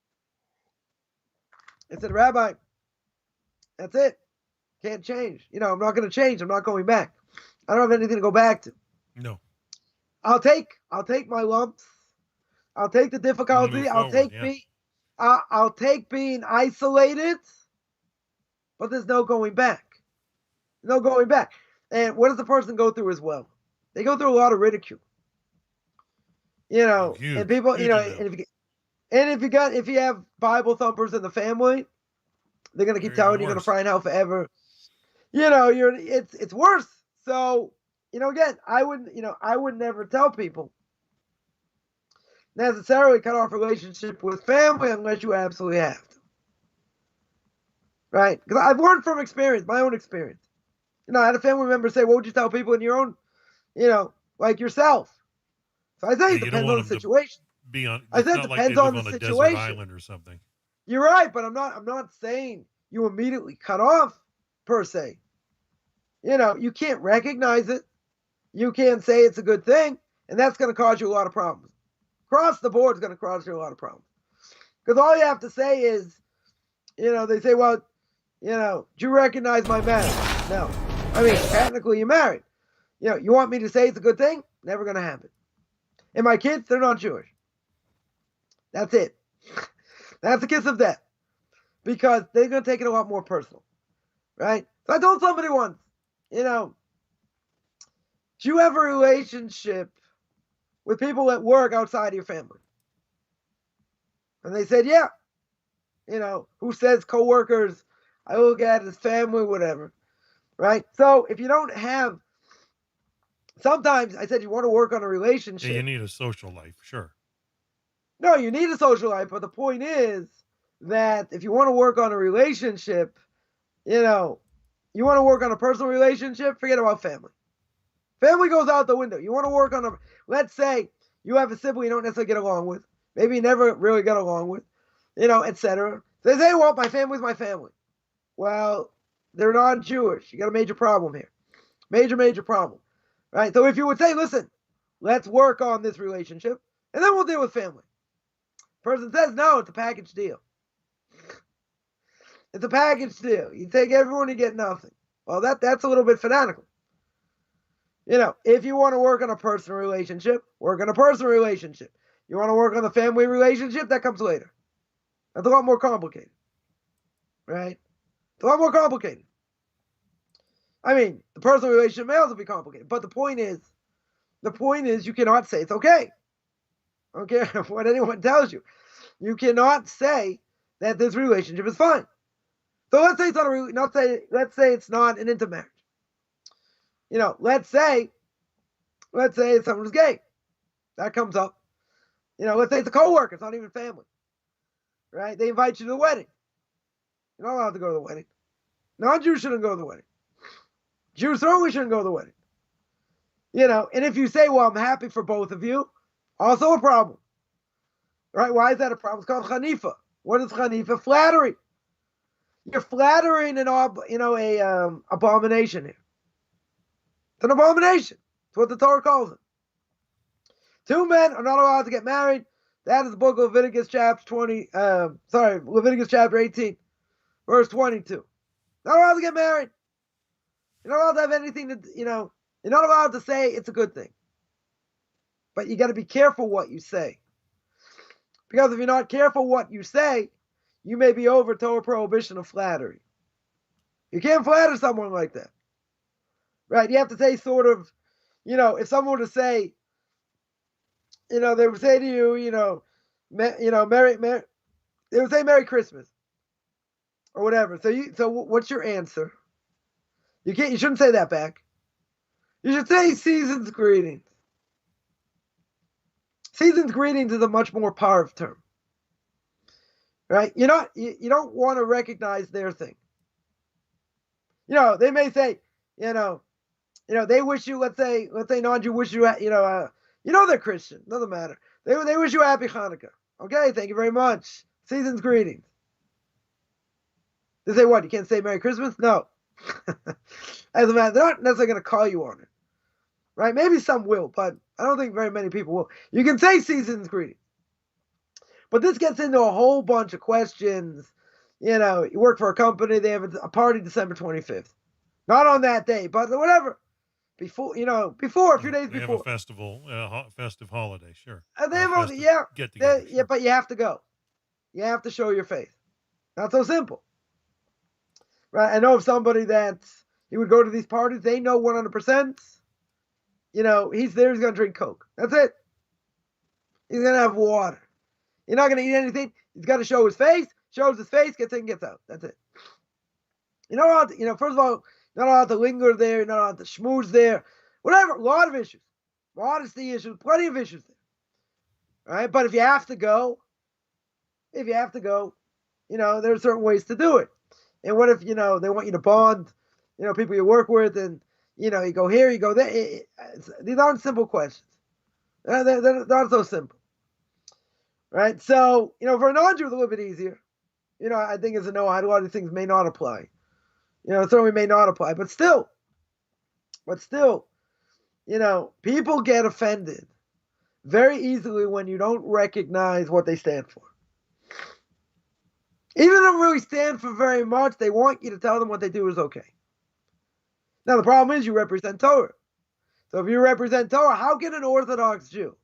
I said, Rabbi, that's it. Can't change. I'm not going to change. I'm not going back. I don't have anything to go back to. No. I'll take my lumps. I'll take the difficulty. I'll take being isolated. But there's no going back. No going back. And what does the person go through as well? They go through a lot of ridicule. Huge, and people, if you have Bible thumpers in the family, they're gonna keep telling you you're gonna fry in hell forever. It's worse. So, again, I would never tell people necessarily cut off relationship with family unless you absolutely have to. Right? Because I've learned from experience, my own experience. I had a family member say, what would you tell people in your own, like yourself? So I say it depends on the situation. I said it depends on the situation. Island or something. You're right, but I'm not saying you immediately cut off per se. You can't recognize it. You can't say it's a good thing, and that's going to cause you a lot of problems. Across the board, it's going to cause you a lot of problems. Because all you have to say is, they say, well, do you recognize my marriage? No. I mean, technically you're married. You want me to say it's a good thing? Never going to happen. And my kids, they're not Jewish. That's it. That's the kiss of death. Because they're going to take it a lot more personal. Right? So I told somebody once, do you have a relationship with people at work outside of your family? And they said, yeah. Who says coworkers, I look at as family, whatever. Right? So if you don't have, sometimes I said you want to work on a relationship. Yeah, you need a social life, sure. No, you need a social life, but the point is that if you want to work on a relationship, you want to work on a personal relationship, forget about family. Family goes out the window. You want to work on let's say you have a sibling you don't necessarily get along with, maybe you never really got along with, etc. They say, well, my family's my family. Well, they're not Jewish. You got a major problem here. Major problem. Right? So if you would say, listen, let's work on this relationship, and then we'll deal with family. Person says, no, it's a package deal. It's a package deal. You take everyone, you get nothing. Well, that's a little bit fanatical. If you want to work on a personal relationship, work on a personal relationship. You want to work on the family relationship, that comes later. That's a lot more complicated. Right? It's a lot more complicated. I mean, the personal relationship may also be complicated. But the point is you cannot say it's okay. I don't care what anyone tells you. You cannot say that this relationship is fine. So let's say it's not let's say it's not an intermarriage. Let's say someone's gay. That comes up. Let's say it's a coworker, it's not even family. Right? They invite you to the wedding. You're not allowed to go to the wedding. Non-Jews shouldn't go to the wedding. Jews certainly shouldn't go to the wedding. And if you say, well, I'm happy for both of you, also a problem. Right? Why is that a problem? It's called chanifa. What is chanifa? Flattery. You're flattering an abomination here. It's an abomination. It's what the Torah calls it. Two men are not allowed to get married. That is the book of Leviticus chapter Leviticus chapter 18, verse 22. Not allowed to get married. You're not allowed to have anything you're not allowed to say it's a good thing. But you got to be careful what you say. Because if you're not careful what you say, you may be over Torah prohibition of flattery. You can't flatter someone like that. Right? You have to say sort of, if someone were to say, they would say to you, Merry, they would say Merry Christmas or whatever. So what's your answer? You shouldn't say that back. You should say season's greetings. Season's greetings is a much more powerful term. Right? You don't want to recognize their thing. They may say, they wish you, let's say non-Jew wish you, they're Christian. Doesn't matter. They wish you a happy Hanukkah. Okay, thank you very much. Season's greetings. They say what? You can't say Merry Christmas? No. As a matter, they're not necessarily going to call you on it. Right? Maybe some will, but I don't think very many people will. You can say season's greetings. But this gets into a whole bunch of questions. You work for a company, they have a party December 25th. Not on that day, but whatever. Before, a few days before. They have a festival, festive holiday, sure. They have get together. Yeah, but you have to go. You have to show your face. Not so simple. Right? I know of somebody that he would go to these parties, they know 100%, he's there, he's going to drink Coke. That's it. He's going to have water. You're not going to eat anything. He's got to show his face, shows his face, gets in, gets out. That's it. You're not allowed to, first of all, you're not allowed to linger there, you're not allowed to schmooze there, whatever, a lot of issues. Modesty issues, plenty of issues there. All right? But if you have to go, there are certain ways to do it. And what if, they want you to bond, people you work with, and, you go here, you go there. These aren't simple questions. They're not so simple. Right? So, for a non-Jew, it's a little bit easier. I think as a no-hide, a lot of these things may not apply. It certainly may not apply. But still, people get offended very easily when you don't recognize what they stand for. Even if they don't really stand for very much, they want you to tell them what they do is okay. Now, the problem is you represent Torah. So if you represent Torah, how can an Orthodox Jew,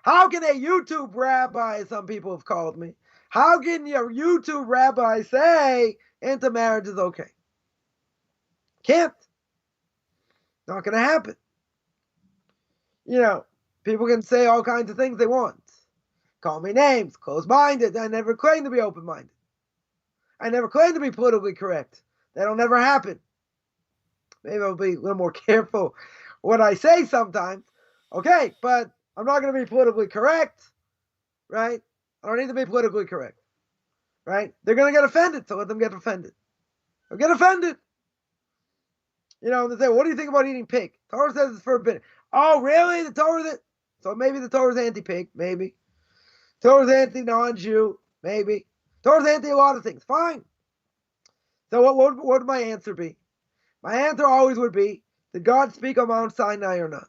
how can a YouTube rabbi, as some people have called me, how can your YouTube rabbi say intermarriage is okay? Can't. Not going to happen. People can say all kinds of things they want. Call me names, closed-minded. I never claim to be open-minded. I never claim to be politically correct. That'll never happen. Maybe I'll be a little more careful what I say sometimes. Okay, but I'm not going to be politically correct, right? I don't need to be politically correct, right? They're going to get offended, so let them get offended. They'll get offended. They say, what do you think about eating pig? Torah says it's forbidden. Oh, really? The Torah so maybe the Torah's anti-pig, maybe. Torah's anti-non-Jew, maybe. Torah's anti a lot of things. Fine. So what would my answer be? My answer always would be, did God speak on Mount Sinai or not?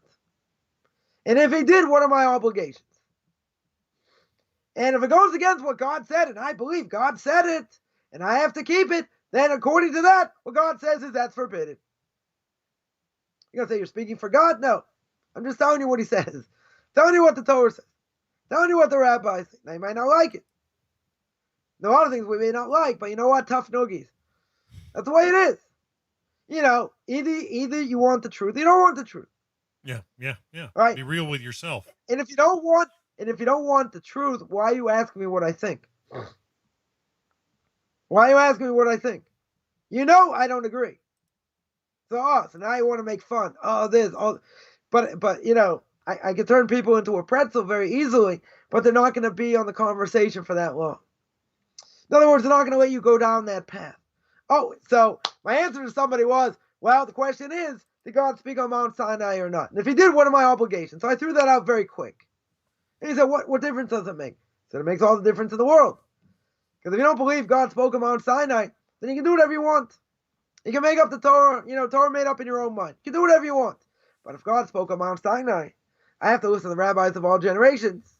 And if he did, what are my obligations? And if it goes against what God said, and I believe God said it, and I have to keep it, then according to that, what God says is that's forbidden. You're going to say you're speaking for God? No. I'm just telling you what he says. Telling you what the Torah says. Telling you what the rabbis say. Now, you might not like it. There are a lot of things we may not like, but you know what? Tough noogies. That's the way it is. Either you want the truth, or you don't want the truth. Yeah. Right? Be real with yourself. And if you don't want the truth, why are you asking me what I think? Why are you asking me what I think? I don't agree. So now you want to make fun. But I can turn people into a pretzel very easily, but they're not going to be on the conversation for that long. In other words, they're not going to let you go down that path. Oh, so my answer to somebody was, well, the question is, did God speak on Mount Sinai or not? And if he did, what are my obligations? So I threw that out very quick. And he said, what difference does it make? I said, it makes all the difference in the world. Because if you don't believe God spoke on Mount Sinai, then you can do whatever you want. You can make up the Torah, Torah made up in your own mind. You can do whatever you want. But if God spoke on Mount Sinai, I have to listen to the rabbis of all generations.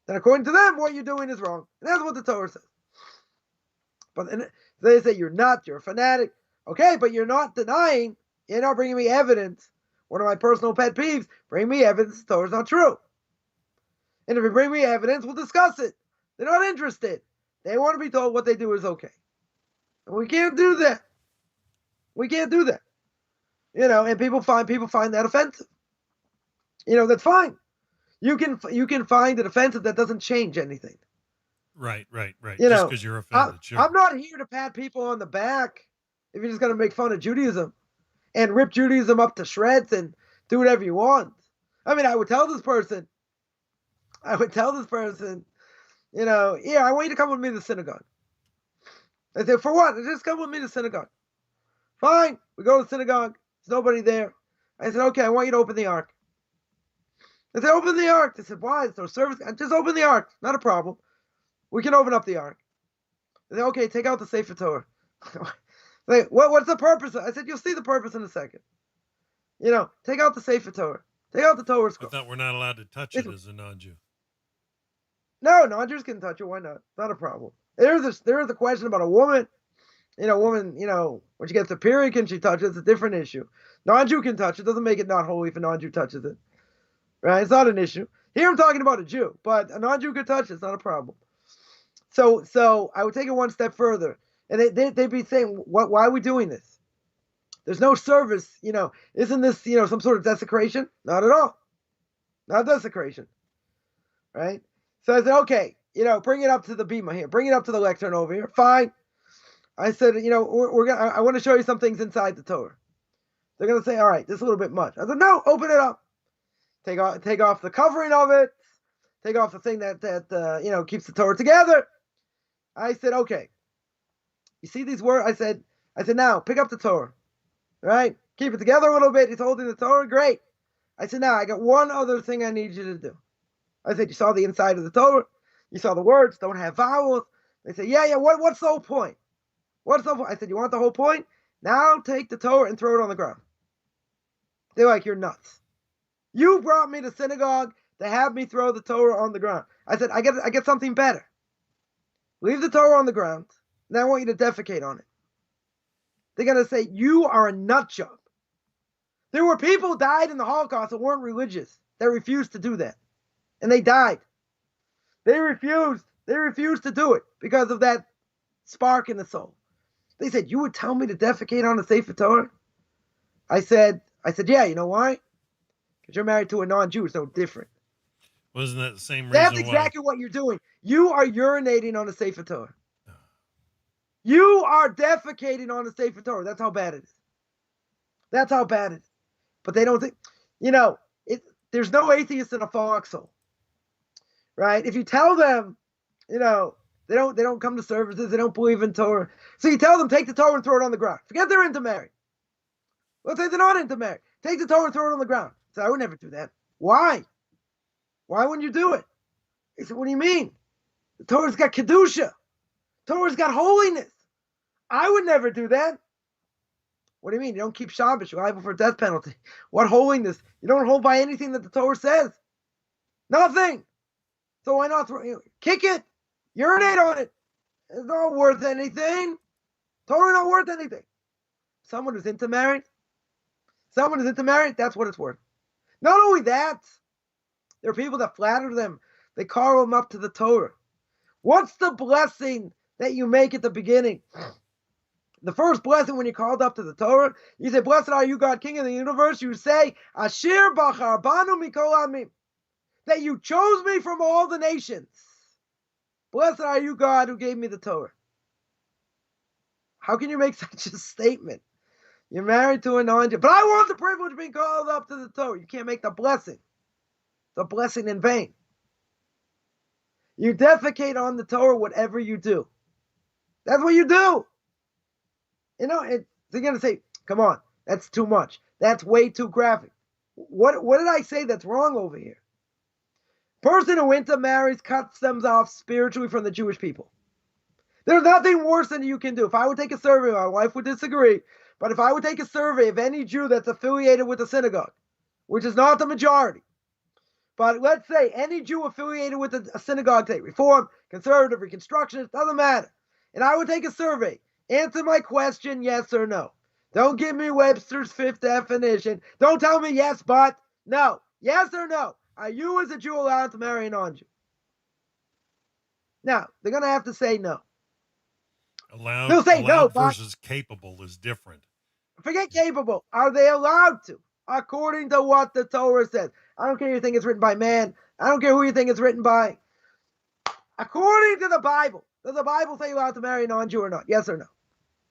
Then according to them, what you're doing is wrong. And that's what the Torah says. But they say you're a fanatic. Okay, but you're not denying, you're not bringing me evidence. One of my personal pet peeves, bring me evidence the Torah's not true. And if you bring me evidence, we'll discuss it. They're not interested. They want to be told what they do is okay. And we can't do that. We can't do that. And people find that offensive. That's fine. You can find it offensive. That doesn't change anything. Right. Just because you're offended. Sure. I'm not here to pat people on the back if you're just going to make fun of Judaism and rip Judaism up to shreds and do whatever you want. I mean, I would tell this person, I want you to come with me to the synagogue. I said, for what? Just come with me to the synagogue. Fine. We go to the synagogue. There's nobody there. I said, okay, I want you to open the ark. They said, open the ark. They said, why? There's no service. Just open the ark. Not a problem. We can open up the ark. They said, okay, take out the Sefer Torah. Like, what's the purpose? I said, you'll see the purpose in a second. Take out the Sefer Torah. Take out the Torah scroll. I thought we're not allowed to touch it as a non-Jew. No, non-Jews can touch it. Why not? Not a problem. There is a question about a woman. When she gets a period, can she touch it? It's a different issue. Non-Jew can touch it. Doesn't make it not holy if a non-Jew touches it. Right? It's not an issue. Here I'm talking about a Jew, but a non-Jew could touch it. It's not a problem. So I would take it one step further. And they'd be saying, why are we doing this? There's no service, Isn't this, some sort of desecration? Not at all. Not desecration. Right? So I said, okay, bring it up to the bima here. Bring it up to the lectern over here. Fine. I said, I want to show you some things inside the Torah. They're going to say, all right, this is a little bit much. I said, no, open it up. Take off the covering of it. Take off the thing that keeps the Torah together. I said, okay. You see these words? I said, now pick up the Torah. Right? Keep it together a little bit. He's holding the Torah. Great. I said, now I got one other thing I need you to do. I said, you saw the inside of the Torah. You saw the words, don't have vowels. They said, yeah. What's the whole point? What's the point? I said, you want the whole point? Now take the Torah and throw it on the ground. They're like, you're nuts. You brought me to synagogue to have me throw the Torah on the ground. I said, I get something better. Leave the Torah on the ground. And I want you to defecate on it. They're going to say, you are a nut job. There were people who died in the Holocaust that weren't religious. They refused to do that. And they died. They refused. They refused to do it because of that spark in the soul. They said, you would tell me to defecate on a Sefer Torah? I said, yeah, you know why? Because you're married to a non-Jew, so different. Wasn't that the same reason That's exactly what you're doing. You are urinating on a Sefer Torah. You are defecating on a Sefer Torah. That's how bad it is. That's how bad it is. But they don't think, there's no atheist in a foxhole, right? If you tell them, they don't come to services, they don't believe in Torah. So you tell them, take the Torah and throw it on the ground. Forget they're intermarried. Let's say they're not intermarried. Take the Torah and throw it on the ground. So I would never do that. Why? Why wouldn't you do it? He said, what do you mean? The Torah's got Kedusha. Torah's got holiness. I would never do that. What do you mean? You don't keep Shabbos. You're liable for a death penalty. What holiness? You don't hold by anything that the Torah says. Nothing. So why not kick it? Urinate on it. It's not worth anything. Torah not worth anything. Someone who's intermarried, that's what it's worth. Not only that, there are people that flatter them. They call them up to the Torah. What's the blessing that you make at the beginning? The first blessing when you're called up to the Torah, you say, blessed are you, God, King of the universe. You say, Asher bachar banu mikol amim, that you chose me from all the nations. Blessed are you, God, who gave me the Torah. How can you make such a statement? You're married to a non-Jew. But I want the privilege of being called up to the Torah. You can't make the blessing in vain. You defecate on the Torah whatever you do. That's what you do. They're going to say, come on, that's too much. That's way too graphic. What did I say that's wrong over here? Person who intermarries cuts themselves off spiritually from the Jewish people. There's nothing worse than you can do. If I would take a survey, my wife would disagree, but if I would take a survey of any Jew that's affiliated with a synagogue, which is not the majority, but let's say any Jew affiliated with a synagogue today, Reform, Conservative, Reconstructionist, doesn't matter, and I would take a survey, answer my question, yes or no. Don't give me Webster's fifth definition. Don't tell me yes, but no. Yes or no. Are you as a Jew allowed to marry a non-Jew? Now, they're going to have to say no. They'll say no versus capable is different. Forget capable. Are they allowed to? According to what the Torah says. I don't care if you think it's written by man. I don't care who you think it's written by. According to the Bible, does the Bible say you're allowed to marry a non-Jew or not? Yes or no?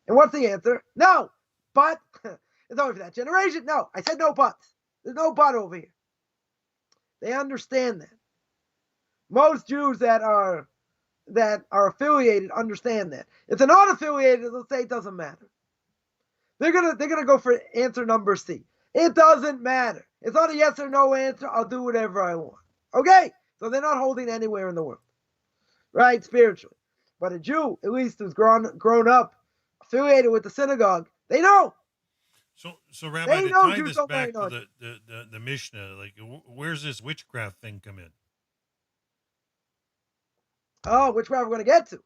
And what's the answer? No. But it's only for that generation. No. I said no buts. There's no but over here. They understand that. Most Jews that are affiliated understand that. If they're not affiliated, they'll say it doesn't matter. They're gonna go for answer number C. It doesn't matter. It's not a yes or no answer. I'll do whatever I want. Okay? So they're not holding anywhere in the world. Right? Spiritually. But a Jew, at least who's grown up, affiliated with the synagogue, they know. So Rabbi, to tie this back to the Mishnah, like, where's this witchcraft thing come in? Oh, witchcraft we're going to get to.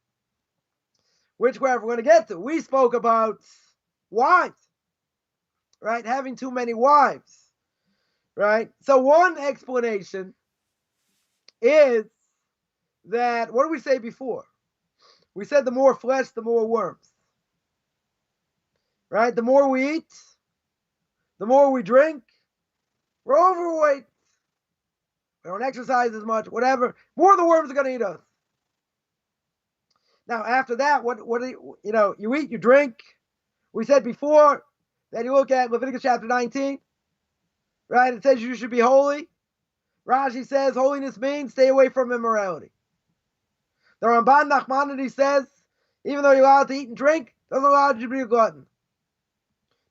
Witchcraft we're going to get to. We spoke about wives, right? Having too many wives, right? So one explanation is that, what did we say before? We said the more flesh, the more worms, right? The more we eat, the more we drink, we're overweight. We don't exercise as much, whatever. More the worms are going to eat us. Now, after that, what do you eat, you drink. We said before that you look at Leviticus Chapter 19, right? It says you should be holy. Rashi says holiness means stay away from immorality. The Ramban Nachmanides says, even though you're allowed to eat and drink, doesn't allow you to be a glutton.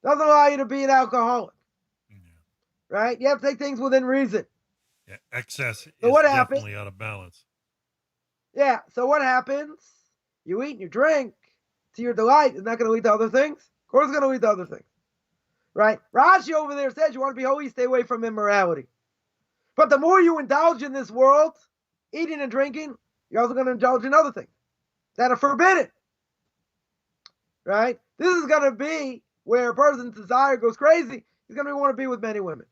Doesn't allow you to be an alcoholic. Yeah. Right? You have to take things within reason. Yeah, excess is definitely out of balance. Yeah, so what happens? You eat and you drink to your delight. It's not going to lead to other things. Of course it's going to lead to other things. Right? Rashi over there says you want to be holy, stay away from immorality. But the more you indulge in this world, eating and drinking, you're also going to indulge in other things that are forbidden. Right? This is going to be where a person's desire goes crazy. he's going to want to be with many women.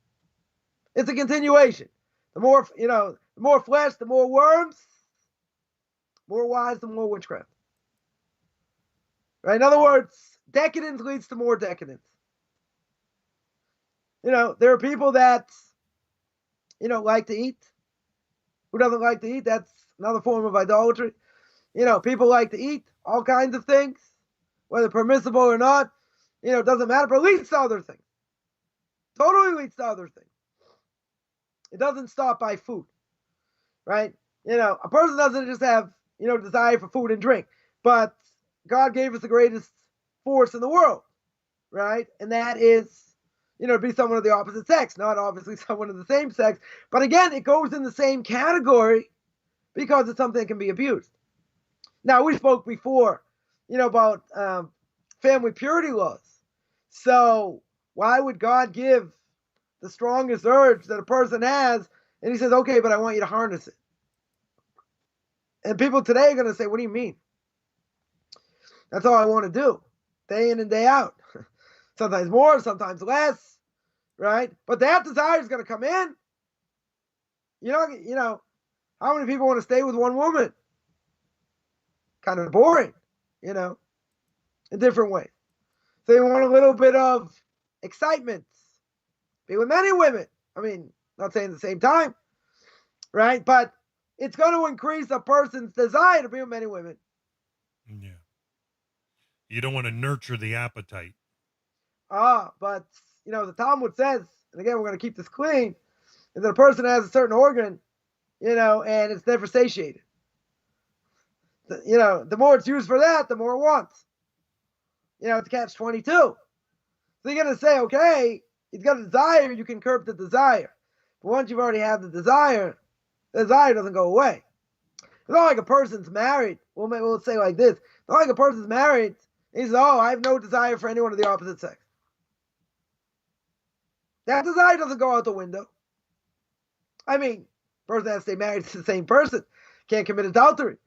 It's a continuation. The more, the more flesh, the more worms, more wives, the more witchcraft. Right? In other words, decadence leads to more decadence. There are people that, like to eat. Who doesn't like to eat? That's another form of idolatry. People like to eat all kinds of things, whether permissible or not. It doesn't matter, but it leads to other things. Totally leads to other things. It doesn't stop by food, right? A person doesn't just have, desire for food and drink, but God gave us the greatest force in the world, right? And that is, to be someone of the opposite sex, not obviously someone of the same sex. But again, it goes in the same category because it's something that can be abused. Now, we spoke before, about family purity laws. So why would God give the strongest urge that a person has, and he says, okay, but I want you to harness it? And people today are going to say, what do you mean? That's all I want to do, day in and day out. Sometimes more, sometimes less, right? But that desire is going to come in. How many people want to stay with one woman? Kind of boring, in different ways. So you want a little bit of excitement. Be with many women. I mean, not saying at the same time, right? But it's going to increase a person's desire to be with many women. Yeah. You don't want to nurture the appetite. But, the Talmud says, and again, we're going to keep this clean, is that a person has a certain organ, and it's never satiated. The more it's used for that, the more it wants. It's catch-22. So you're going to say, okay, he's got a desire, you can curb the desire. But once you've already had the desire doesn't go away. It's not like a person's married. We'll say like this. It's not like a person's married. He says, I have no desire for anyone of the opposite sex. That desire doesn't go out the window. I mean, person has to stay married to the same person. Can't commit adultery.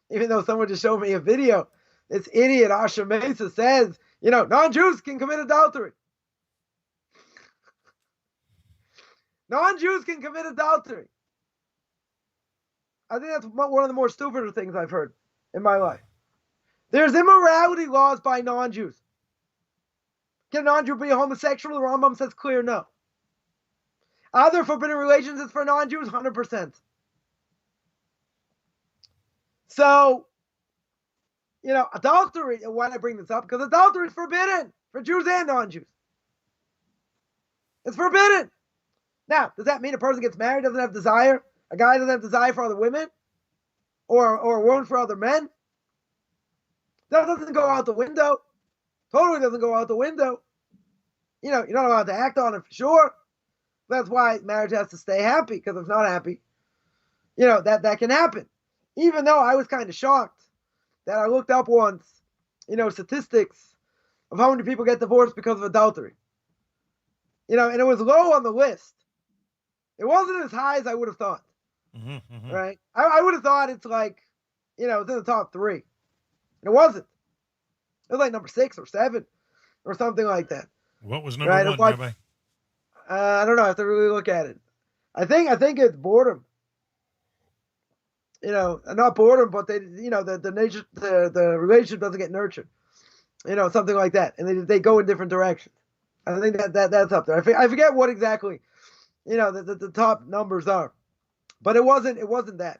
Even though someone just showed me a video. This idiot, Asher Mesa, says, non-Jews can commit adultery. Non-Jews can commit adultery. I think that's one of the more stupider things I've heard in my life. There's immorality laws by non-Jews. Can a non-Jew be a homosexual? The Rambam says clear no. Are there forbidden relations is for non-Jews? 100%. So, adultery, why did I bring this up? Because adultery is forbidden for Jews and non-Jews. It's forbidden. Now, does that mean a person gets married, doesn't have desire? A guy doesn't have desire for other women? Or a woman for other men? That doesn't go out the window. Totally doesn't go out the window. You're not allowed to act on it for sure. That's why marriage has to stay happy, because if it's not happy, that can happen. Even though I was kind of shocked that I looked up once, statistics of how many people get divorced because of adultery. And it was low on the list. It wasn't as high as I would have thought. Mm-hmm, mm-hmm. Right? I would have thought it's like, it's in the top 3. And it wasn't. It was like number 6 or 7 or something like that. What was number 1, Rabbi? I don't know. I have to really look at it. I think it's boredom. Not boredom, but the nature, the relationship doesn't get nurtured. Something like that, and they go in different directions. I think that's up there. I forget what exactly, the top numbers are, but it wasn't that.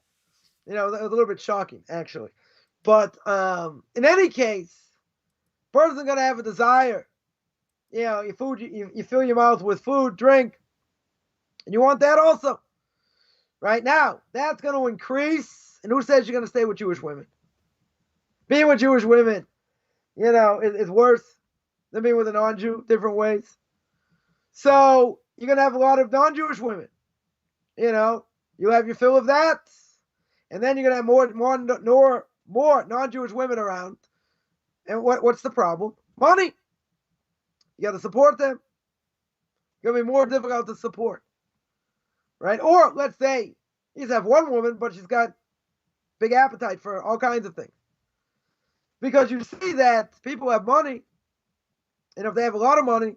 It was a little bit shocking actually. But in any case, person's gonna have a desire. Your food, you fill your mouth with food, drink, and you want that also. Right now, that's going to increase. And who says you're going to stay with Jewish women? Being with Jewish women, is worse than being with a non-Jew, different ways. So you're going to have a lot of non-Jewish women. You'll have your fill of that. And then you're going to have more non-Jewish women around. And what's the problem? Money. You got to support them. It's going to be more difficult to support. Right? Or let's say you just have one woman, but she's got big appetite for all kinds of things. Because you see that people have money, and if they have a lot of money,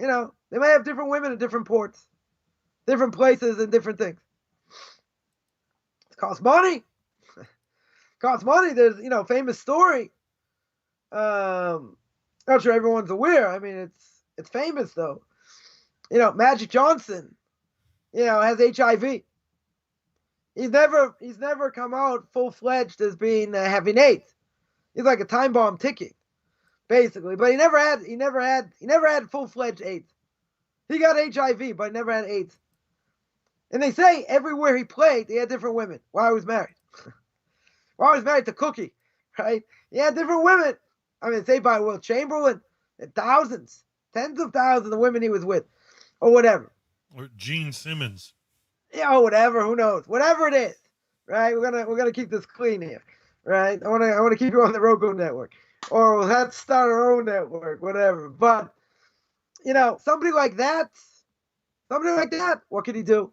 They may have different women in different ports, different places, and different things. It costs money. It costs money. There's, famous story. Not sure everyone's aware. I mean, it's famous though. Magic Johnson, has HIV. He's never come out full-fledged as being having AIDS. He's like a time bomb ticking, basically. But he never had full-fledged AIDS. He got HIV, but he never had AIDS. And they say everywhere he played, he had different women while he was married. While he was married to Cookie, right? He had different women. I mean, say by Will Chamberlain, thousands, tens of thousands of women he was with, or whatever. Or Gene Simmons. Yeah, whatever. Who knows? Whatever it is, right? We're gonna keep this clean here, right? I wanna keep you on the Roku network, or we'll have to start our own network, whatever. But somebody like that, what could he do?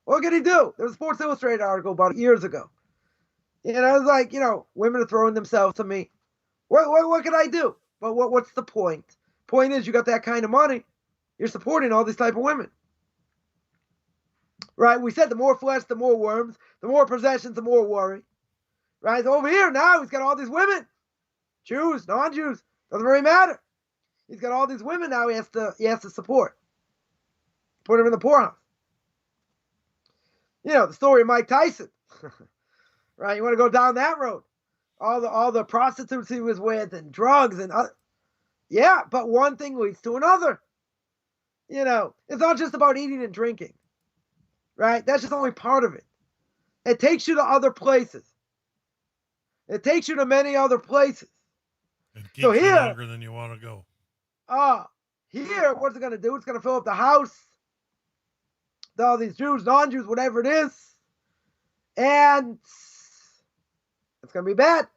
What could he do? There was a Sports Illustrated article about years ago. It was like, women are throwing themselves to me. What can I do? But what's the point? Point is, you got that kind of money, you're supporting all these type of women. Right? We said the more flesh, the more worms, the more possessions, the more worry. Right? So over here now, he's got all these women. Jews, non-Jews, doesn't really matter. He's got all these women now he has to support. Put him in the poorhouse. The story of Mike Tyson. Right? You want to go down that road. All the prostitutes he was with and drugs and yeah, but one thing leads to another. It's not just about eating and drinking. Right? That's just only part of it. It takes you to other places. It takes you to many other places. It keeps you longer than you want to go. Here, what's it going to do? It's going to fill up the house. All these Jews, non-Jews, whatever it is. And it's going to be bad.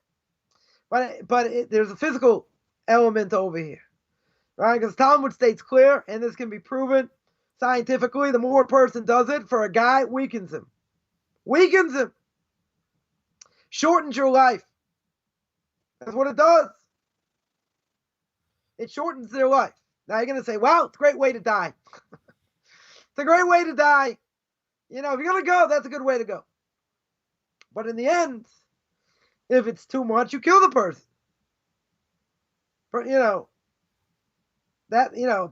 But there's a physical element over here. Right? Because Talmud states clear, and this can be proven scientifically, the more a person does it for a guy, weakens him. Weakens him. Shortens your life. That's what it does. It shortens their life. Now you're going to say, well, it's a great way to die. It's a great way to die. If you're going to go, that's a good way to go. But in the end, if it's too much, you kill the person. A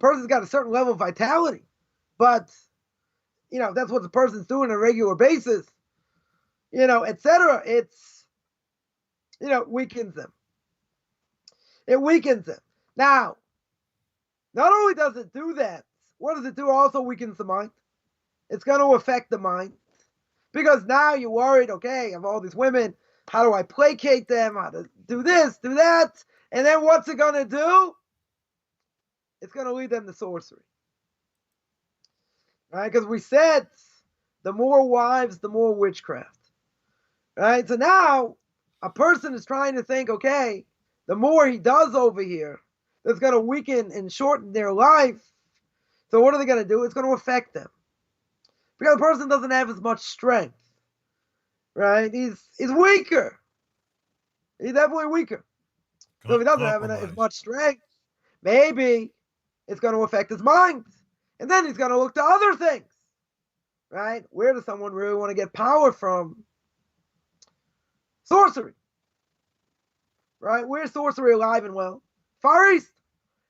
person's got a certain level of vitality. But, that's what the person's doing on a regular basis, etc. It's, weakens them. It weakens them. Now, not only does it do that, what does it do? Also weakens the mind. It's going to affect the mind. Because now you're worried, okay, I have all these women. How do I placate them? How to do this, do that? And then what's it going to do? It's going to lead them to sorcery. Right? Because we said the more wives, the more witchcraft. Right? So now a person is trying to think, okay, the more he does over here, that's going to weaken and shorten their life. So what are they going to do? It's going to affect them. Because the person doesn't have as much strength. Right? He's weaker. He's definitely weaker. So if he doesn't have as much strength, maybe it's going to affect his mind. And then he's going to look to other things. Right? Where does someone really want to get power from? Sorcery. Right? Where's sorcery alive and well? Far East.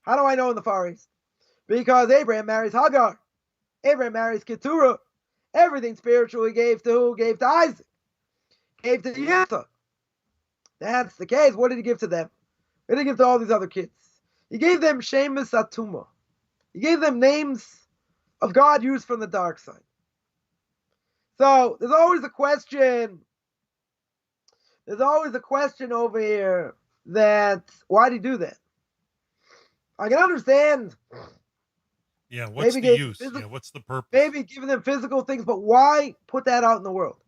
How do I know in the Far East? Because Abraham marries Hagar. Abraham marries Keturah. Everything spiritually gave to who? Gave to Isaac. Gave to Yitzhak. That's the case. What did he give to them? What did he give to all these other kids? He gave them Shemus Atuma. He gave them names of God used from the dark side. So there's always a question. There's always a question over here that why did he do that? I can understand. Yeah, what's the use? What's the purpose? Maybe giving them physical things, but why put that out in the world?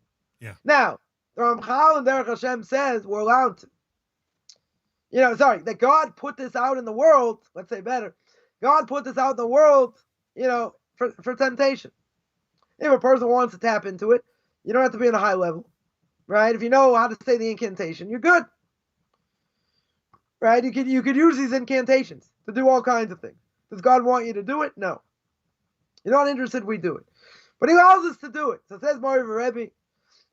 Yeah. Now, the Ramchal and Derech Hashem says we're allowed to. That God put this out in the world, let's say better. God put this out in the world, for temptation. If a person wants to tap into it, you don't have to be on a high level, right? If you know how to say the incantation, you're good. Right? You could use these incantations to do all kinds of things. Does God want you to do it? No. You're not interested, we do it. But he allows us to do it. So it says, Mari Rebbe,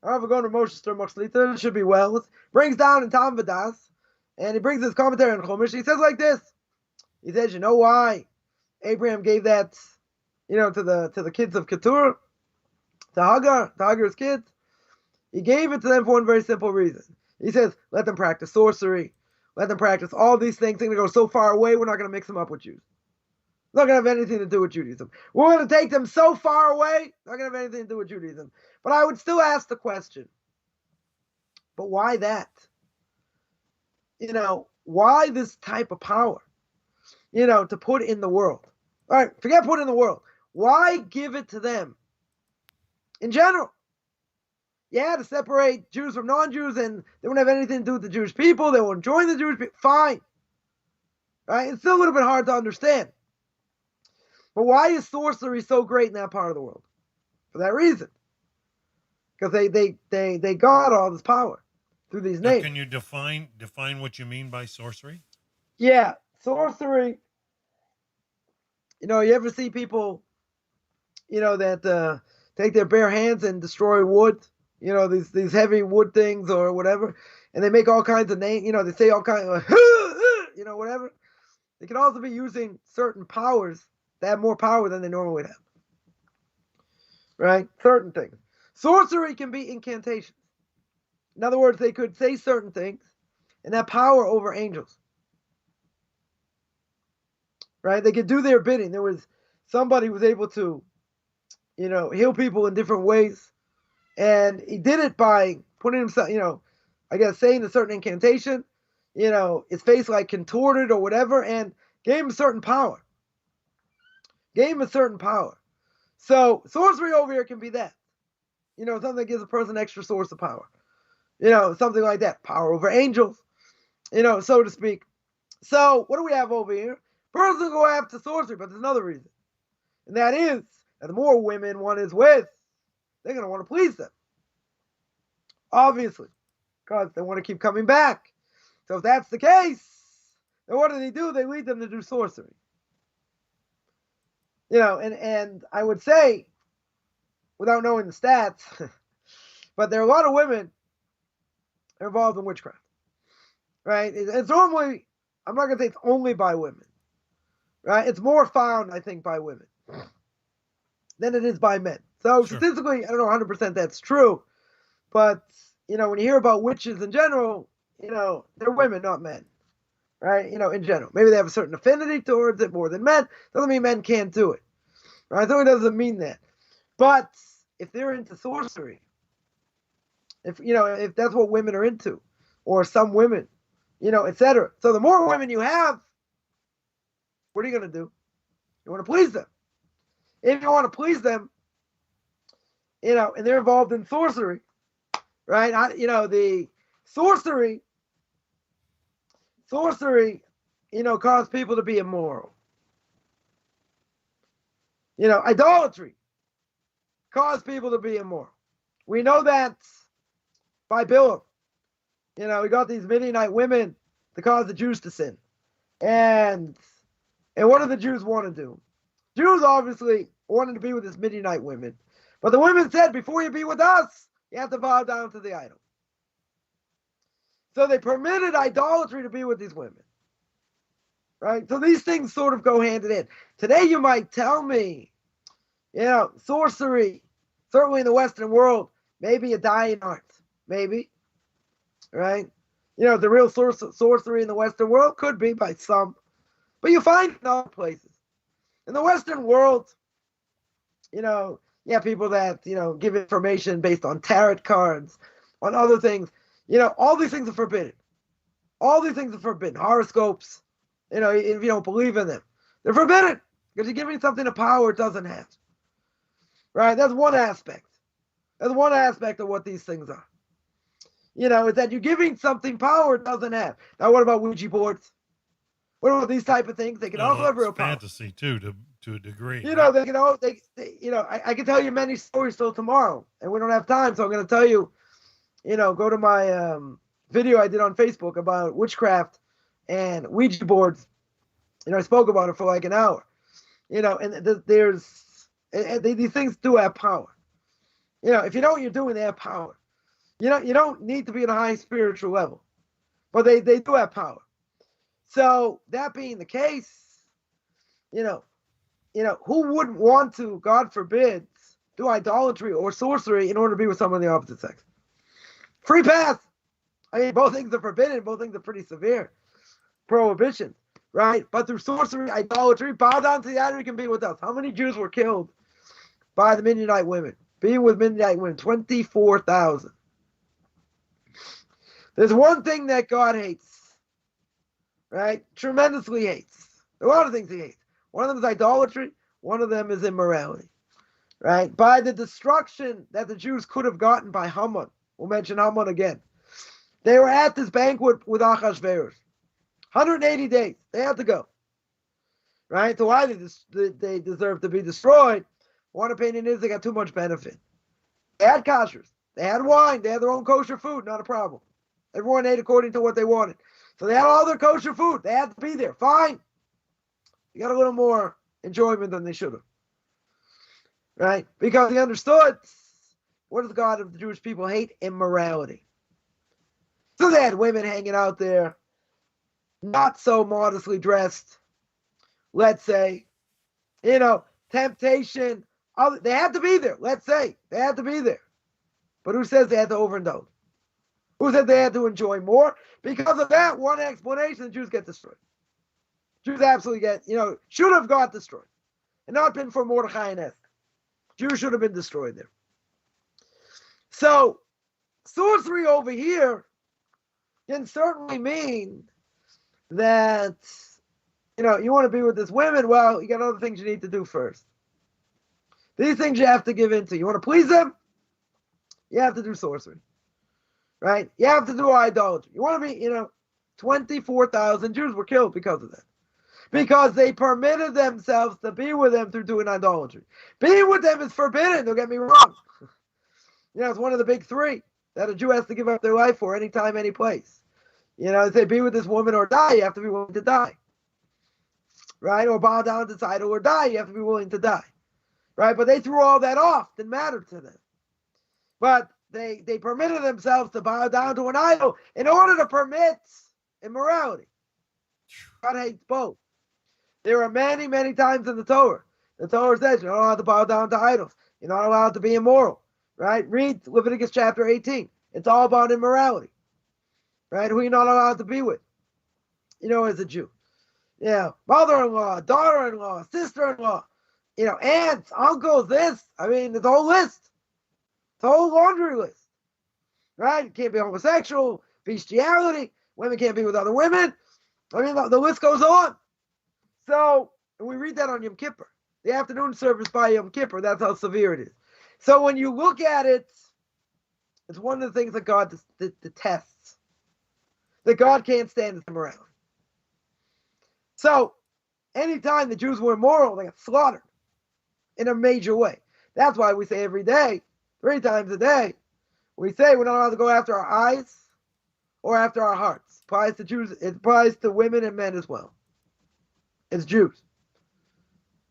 however, going to Moshe Stur Moshlita, it should be well. It brings down in Tam Vadas, and he brings his commentary on Chumash. He says like this. He says, you know why Abraham gave that, to the kids of Keturah, to Hagar's kids? He gave it to them for one very simple reason. He says, let them practice sorcery. Let them practice all these things. They're going to go so far away, we're not going to mix them up with Jews. It's not going to have anything to do with Judaism. We're going to take them so far away, not going to have anything to do with Judaism. But I would still ask the question, but why that? Why this type of power, to put in the world? All right, forget put in the world. Why give it to them in general? Yeah, to separate Jews from non-Jews, and they wouldn't have anything to do with the Jewish people. They won't join the Jewish people. Fine. Right? It's still a little bit hard to understand. But why is sorcery so great in that part of the world? For that reason. Because they got all this power through these names. Can you define what you mean by sorcery? Yeah, sorcery. You ever see people, that take their bare hands and destroy wood? These heavy wood things or whatever, and they make all kinds of names. They say all kinds of, whatever. They can also be using certain powers that have more power than they normally would have. Right? Certain things. Sorcery can be incantations. In other words, they could say certain things and have power over angels. Right? They could do their bidding. There was somebody who was able to, heal people in different ways. And he did it by putting himself, saying a certain incantation, his face like contorted or whatever, and gave him a certain power. So sorcery over here can be that. Something that gives a person extra source of power. Something like that. Power over angels, so to speak. So what do we have over here? Person go after sorcery, but there's another reason. And that is that the more women one is with, they're going to want to please them. Obviously. Because they want to keep coming back. So if that's the case, then what do? They lead them to do sorcery. And I would say, without knowing the stats, but there are a lot of women involved in witchcraft. Right? It's normally, I'm not going to say it's only by women. Right? It's more found, I think, by women than it is by men. So sure. Statistically, I don't know 100% that's true. But, when you hear about witches in general, they're women, not men. Right? In general. Maybe they have a certain affinity towards it more than men. Doesn't mean men can't do it. Right? So it doesn't mean that. But if they're into sorcery, if that's what women are into, or some women, etc. So the more women you have, what are you going to do? You want to please them. If you want to please them, and they're involved in sorcery, right? The sorcery, cause people to be immoral. Idolatry cause people to be immoral. We know that by Bilam. We got these Midianite women to cause the Jews to sin. And what do the Jews want to do? Jews obviously wanted to be with these Midianite women. But the women said, before you be with us, you have to bow down to the idol. So they permitted idolatry to be with these women. Right? So these things sort of go hand in hand. Today you might tell me, sorcery, certainly in the Western world, maybe a dying art. Maybe. Right? The real sorcery in the Western world could be by some. But you find it in other places. In the Western world, people that, give information based on tarot cards, on other things. All these things are forbidden. All these things are forbidden. Horoscopes, if you don't believe in them, they're forbidden because you're giving something a power it doesn't have. Right? That's one aspect. That's one aspect of what these things are. Is that you're giving something power it doesn't have. Now, what about Ouija boards? What about these type of things? They can also have real power. Fantasy too, to a degree. They can. I can tell you many stories till tomorrow, and we don't have time, so I'm going to tell you. Go to my video I did on Facebook about witchcraft and Ouija boards I spoke about it for like an hour. And these things do have power. If you know what you're doing, they have power. You don't need to be at a high spiritual level, but they do have power. So that being the case, who wouldn't want to, God forbid, do idolatry or sorcery in order to be with someone of the opposite sex? Free pass. I mean, both things are forbidden. Both things are pretty severe prohibitions, right? But through sorcery, idolatry, bow down to the idol, you can be with us. How many Jews were killed by the Midianite women? Being with Midianite women, 24,000. There's one thing that God hates, right? Tremendously hates. There are a lot of things he hates. One of them is idolatry. One of them is immorality, right? By the destruction that the Jews could have gotten by Haman. We'll mention Haman again. They were at this banquet with Achashverosh. 180 days. They had to go. Right? So why they deserve to be destroyed? One opinion is they got too much benefit. They had kashers. They had wine. They had their own kosher food. Not a problem. Everyone ate according to what they wanted. So they had all their kosher food. They had to be there. Fine. You got a little more enjoyment than they should have. Right? Because he understood, what does the God of the Jewish people hate? Immorality. So they had women hanging out there, not so modestly dressed, let's say. Temptation. They had to be there, let's say. They had to be there. But who says they had to overindulge? Who said they had to enjoy more? Because of that one explanation, the Jews get destroyed. Jews absolutely should have got destroyed. And not been for Mordechai and Esther. Jews should have been destroyed there. So, sorcery over here can certainly mean that, you want to be with this woman, well, you got other things you need to do first. These things you have to give into. You want to please them? You have to do sorcery. Right? You have to do idolatry. You want to be, 24,000 Jews were killed because of that. Because they permitted themselves to be with them through doing idolatry. Being with them is forbidden, don't get me wrong. It's one of the big three that a Jew has to give up their life for anytime, any place. They say be with this woman or die, you have to be willing to die. Right? Or bow down to this idol or die, you have to be willing to die. Right? But they threw all that off, didn't matter to them. But they permitted themselves to bow down to an idol in order to permit immorality. God hates both. There are many, many times in the Torah. The Torah says you're not allowed to bow down to idols. You're not allowed to be immoral. Right? Read Leviticus Chapter 18. It's all about immorality. Right? Who you're not allowed to be with. As a Jew. Mother-in-law, daughter-in-law, sister-in-law, aunts, uncles, this. I mean, it's a whole list. It's a whole laundry list. Right? You can't be homosexual, bestiality. Women can't be with other women. I mean, the list goes on. So, and we read that on Yom Kippur. The afternoon service by Yom Kippur, that's how severe it is. So when you look at it, it's one of the things that God detests. That God can't stand is immorality. So, anytime the Jews were immoral, they got slaughtered in a major way. That's why we say every day, 3 times a day, we say we're not allowed to go after our eyes or after our hearts. It applies to Jews, it applies to women and men as well. It's Jews.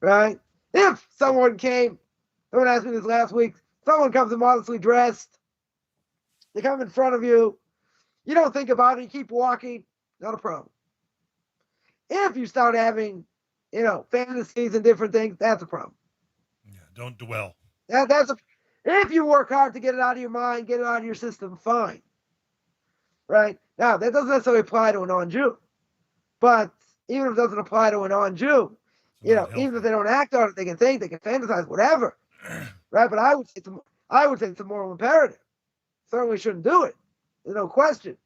Right? If someone asked me this last week, someone comes in modestly dressed, they come in front of you, you don't think about it, you keep walking, not a problem. If you start having, fantasies and different things, that's a problem. Yeah, don't dwell. If you work hard to get it out of your mind, get it out of your system, fine. Right? Now, that doesn't necessarily apply to a non-Jew. But even if it doesn't apply to a non-Jew, even if they don't act on it, they can think, they can fantasize, whatever. Right? But I would say it's a moral imperative. Certainly shouldn't do it. There's no question.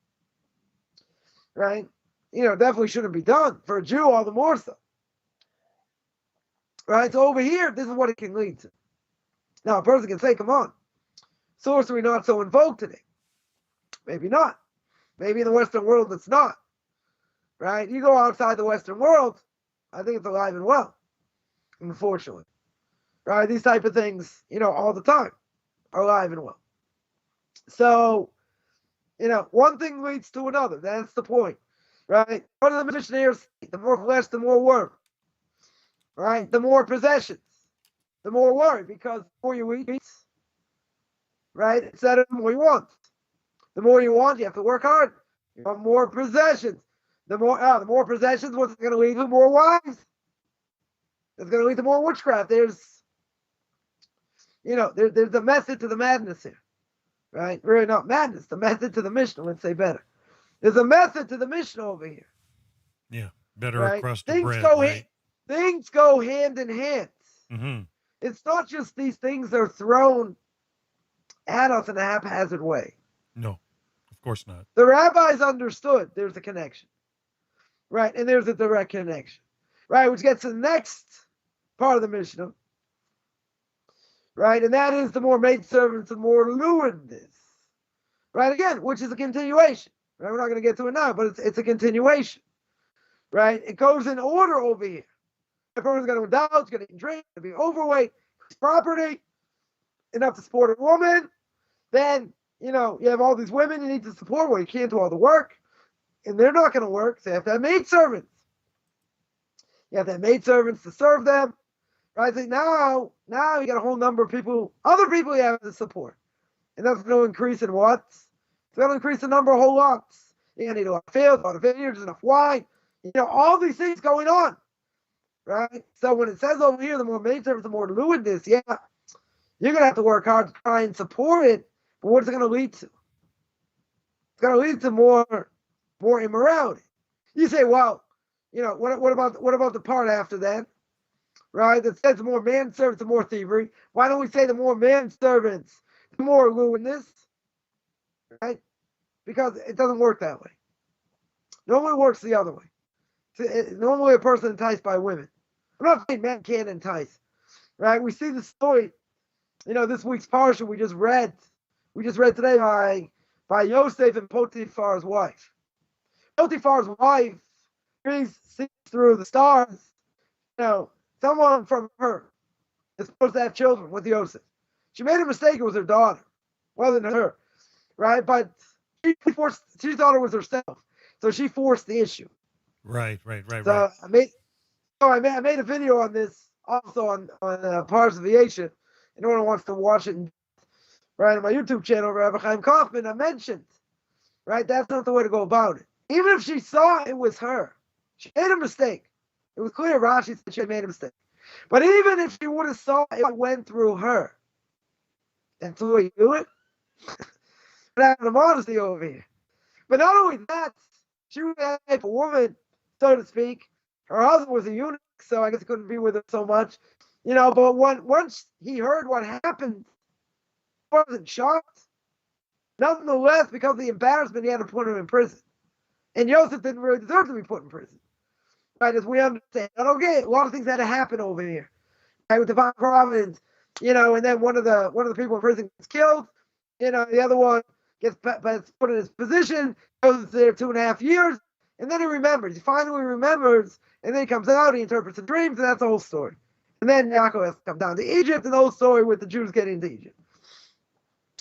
Right? Definitely shouldn't be done. For a Jew, all the more so. Right? So over here, this is what it can lead to. Now, a person can say, come on, sorcery not so in vogue today. Maybe not. Maybe in the Western world it's not. Right? You go outside the Western world, I think it's alive and well. Unfortunately. Right? These type of things, all the time are alive and well. So, one thing leads to another. That's the point. right? What do the missionaries say? The more flesh, the more worry, right? The more possessions, the more worry, because the more you eat, right, etc., the more you want. The more you want, you have to work hard. You want more possessions. The more possessions, what's going to lead to? More wives. It's going to lead to more witchcraft. There's a method to the madness here, right? Really not madness, the method to the mishna, let's say better. There's a method to the mishna over here. Yeah, better right? crust of Things bread, go right? things go hand in hand. Mm-hmm. It's not just these things are thrown at us in a haphazard way. No, of course not. The rabbis understood there's a connection, right? And there's a direct connection, right? Which gets to the next part of the Mishnah, right? And that is the more maidservants, the more lewdness, right? Again, which is a continuation, right? We're not going to get to it now, but it's a continuation, right? It goes in order over here. A person's going to indulge, going to eat, drink, going to be overweight, property, enough to support a woman. Then, you have all these women you need to support. Well, you can't do all the work, and they're not going to work, so you have to have maidservants. You have to have maidservants to serve them. Right? So now you got a whole number of people, other people you have to support. And that's going to increase in what? It's going to increase the number a whole lot. You're going to need a lot of fields, a lot of vineyards, enough wine. All these things going on. Right? So when it says over here, the more maidservants, the more lewdness, yeah, you're going to have to work hard to try and support it. But what's it going to lead to? It's going to lead to more immorality. You say, well, what about the part after that? Right? That says the more manservants, the more thievery. Why don't we say the more manservants, the more lewdness? Right? Because it doesn't work that way. Normally it works the other way. Normally a person enticed by women. I'm not saying men can't entice. Right? We see the story, this week's parsha we just read today by Yosef and Potiphar's wife. Potiphar's wife sees through the stars. Someone from her is supposed to have children with Yosef. She made a mistake. It was her daughter. It wasn't her. Right? But she thought it was herself. So she forced the issue. Right. So I made a video on this also on Parts of Aviation. Anyone who wants to watch it, right, on my YouTube channel, Rabbi Chaim Coffman, I mentioned, right, that's not the way to go about it. Even if she saw it was her, she made a mistake. It was clear Rashi said she made a mistake. But even if she would have saw it went through her, that's the way you do it. But having a modesty over here. But not only that, she was a type of woman, so to speak. Her husband was a eunuch, so I guess he couldn't be with her so much. But once he heard what happened, he wasn't shocked. Nonetheless, because of the embarrassment, he had to put him in prison. And Joseph didn't really deserve to be put in prison. Right, as we understand. I don't get it. A lot of things had to happen over here. Right, with divine providence, and then one of the people in prison gets killed. The other one gets put in his position, goes there 2.5 years, and then he remembers. He finally remembers, and then he comes out, he interprets the dreams, and that's the whole story. And then Yaakov has to come down to Egypt, and the whole story with the Jews getting into Egypt.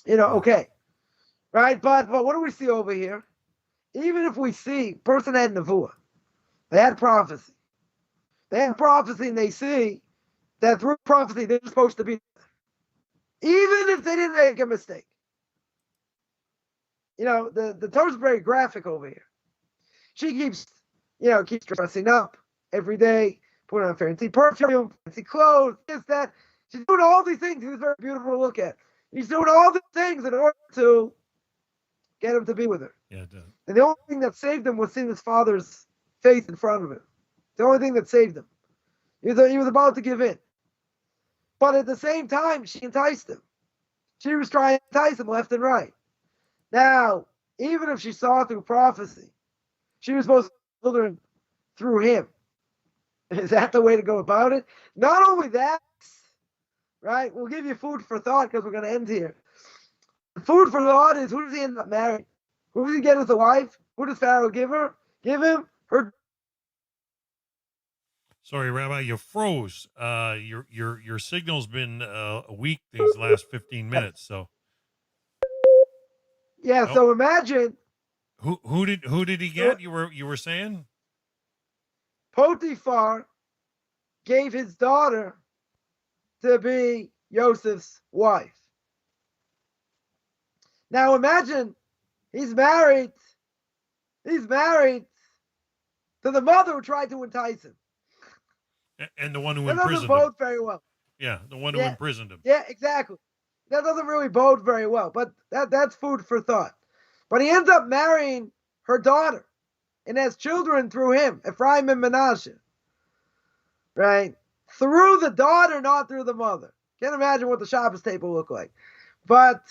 Okay. Right, but what do we see over here? Even if we see person had nevuah, they had prophecy. They had prophecy, and they see that through prophecy they're supposed to be. Even if they didn't make a mistake. The Torah's very graphic over here. She keeps dressing up every day, putting on fancy perfume, fancy clothes, this, that. She's doing all these things. She's very beautiful to look at. She's doing all these things in order to get him to be with her. Yeah, it does. And the only thing that saved him was seeing his father's face in front of him. The only thing that saved him. He was about to give in. But at the same time, she enticed him. She was trying to entice him left and right. Now, even if she saw through prophecy, she was supposed to children through him. Is that the way to go about it? Not only that, right? We'll give you food for thought because we're going to end here. Food for thought is, who does he end up marrying? Who does he get as a wife? Who does Pharaoh give her? Give him her. Sorry, Rabbi, you froze. Your signal's been weak these last 15 minutes. So Yeah. nope. So imagine Who did he get? You were saying? Potiphar gave his daughter to be Joseph's wife. Now imagine he's married to the mother who tried to entice him. And the one who that imprisoned doesn't bode him. very well. Yeah, the one who imprisoned him. Yeah, exactly. That doesn't really bode very well, but that's food for thought. But he ends up marrying her daughter and has children through him, Ephraim and Manasseh. Right? Through the daughter, not through the mother. Can't imagine what the Shabbos table looked like. But,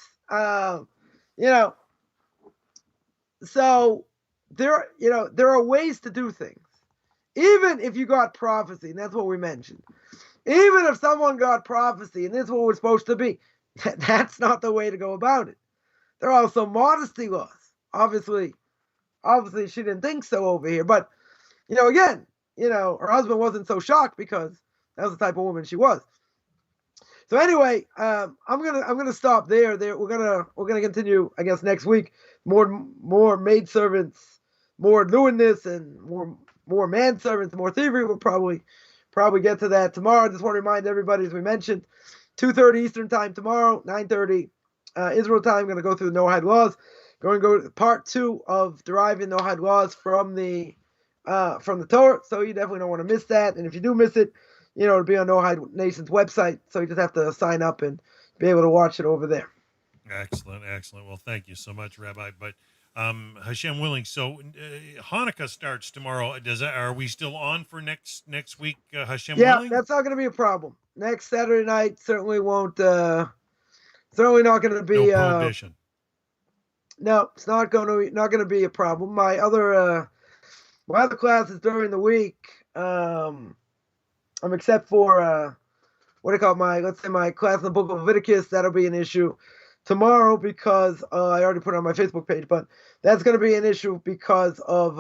so there are ways to do things. Even if you got prophecy, and that's what we mentioned. Even if someone got prophecy, and this is what we're supposed to be, that's not the way to go about it. There are also modesty laws. Obviously, she didn't think so over here. But, again, her husband wasn't so shocked because that was the type of woman she was. So anyway, I'm gonna stop there. We're gonna continue, I guess, next week. More maidservants, more lewdness, and more manservants, more thievery. We'll probably get to that tomorrow. I just want to remind everybody, as we mentioned, 2:30 Eastern time tomorrow, 9:30 Israel time. Going to go through the Noahide laws. Going to go to part 2 of deriving Noahide laws from the Torah. So you definitely don't want to miss that. And if you do miss it, it'll be on Noahide Nation's website. So you just have to sign up and be able to watch it over there. Excellent. Well, thank you so much, Rabbi. But Hashem willing, so Hanukkah starts tomorrow. Are we still on for next week? Hashem willing? Yeah, that's not going to be a problem. Next Saturday night certainly won't. Certainly not going to be. No prohibition. No, it's not going to be a problem. My other classes during the week, except for my class in the book of Leviticus, that'll be an issue tomorrow because I already put it on my Facebook page, but that's going to be an issue because of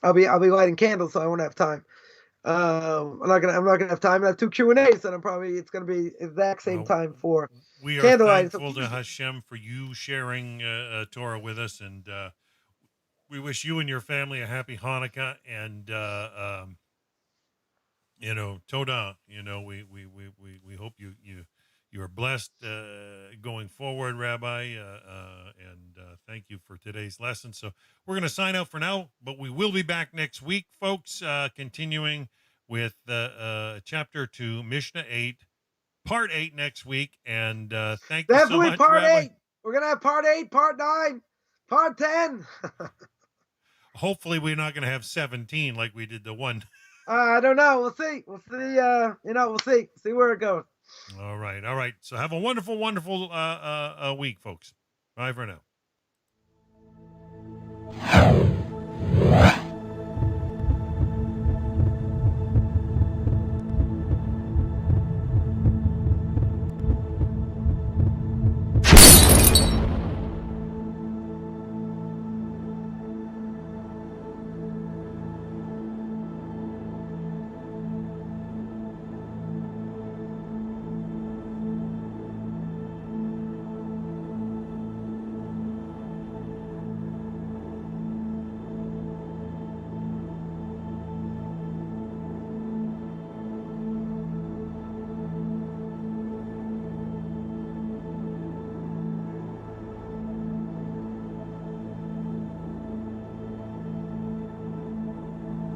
I'll be lighting candles, so I won't have time. I'm not gonna have time. I have 2 Q&As, and it's gonna be exact same time for we are candlelight. thankful to Hashem for you sharing Torah with us, and we wish you and your family a happy Hanukkah, and Todah. We hope you are blessed going forward, Rabbi, and thank you for today's lesson. So we're going to sign out for now, but we will be back next week, folks, continuing with chapter 2, Mishnah 8, part 8 next week. And thank you so much, part Rabbi. 8. We're going to have part 8, part 9, part 10. Hopefully we're not going to have 17 like we did the one. I don't know. We'll see. We'll see. We'll see. See where it goes. All right. So have a wonderful week, folks. Bye for now.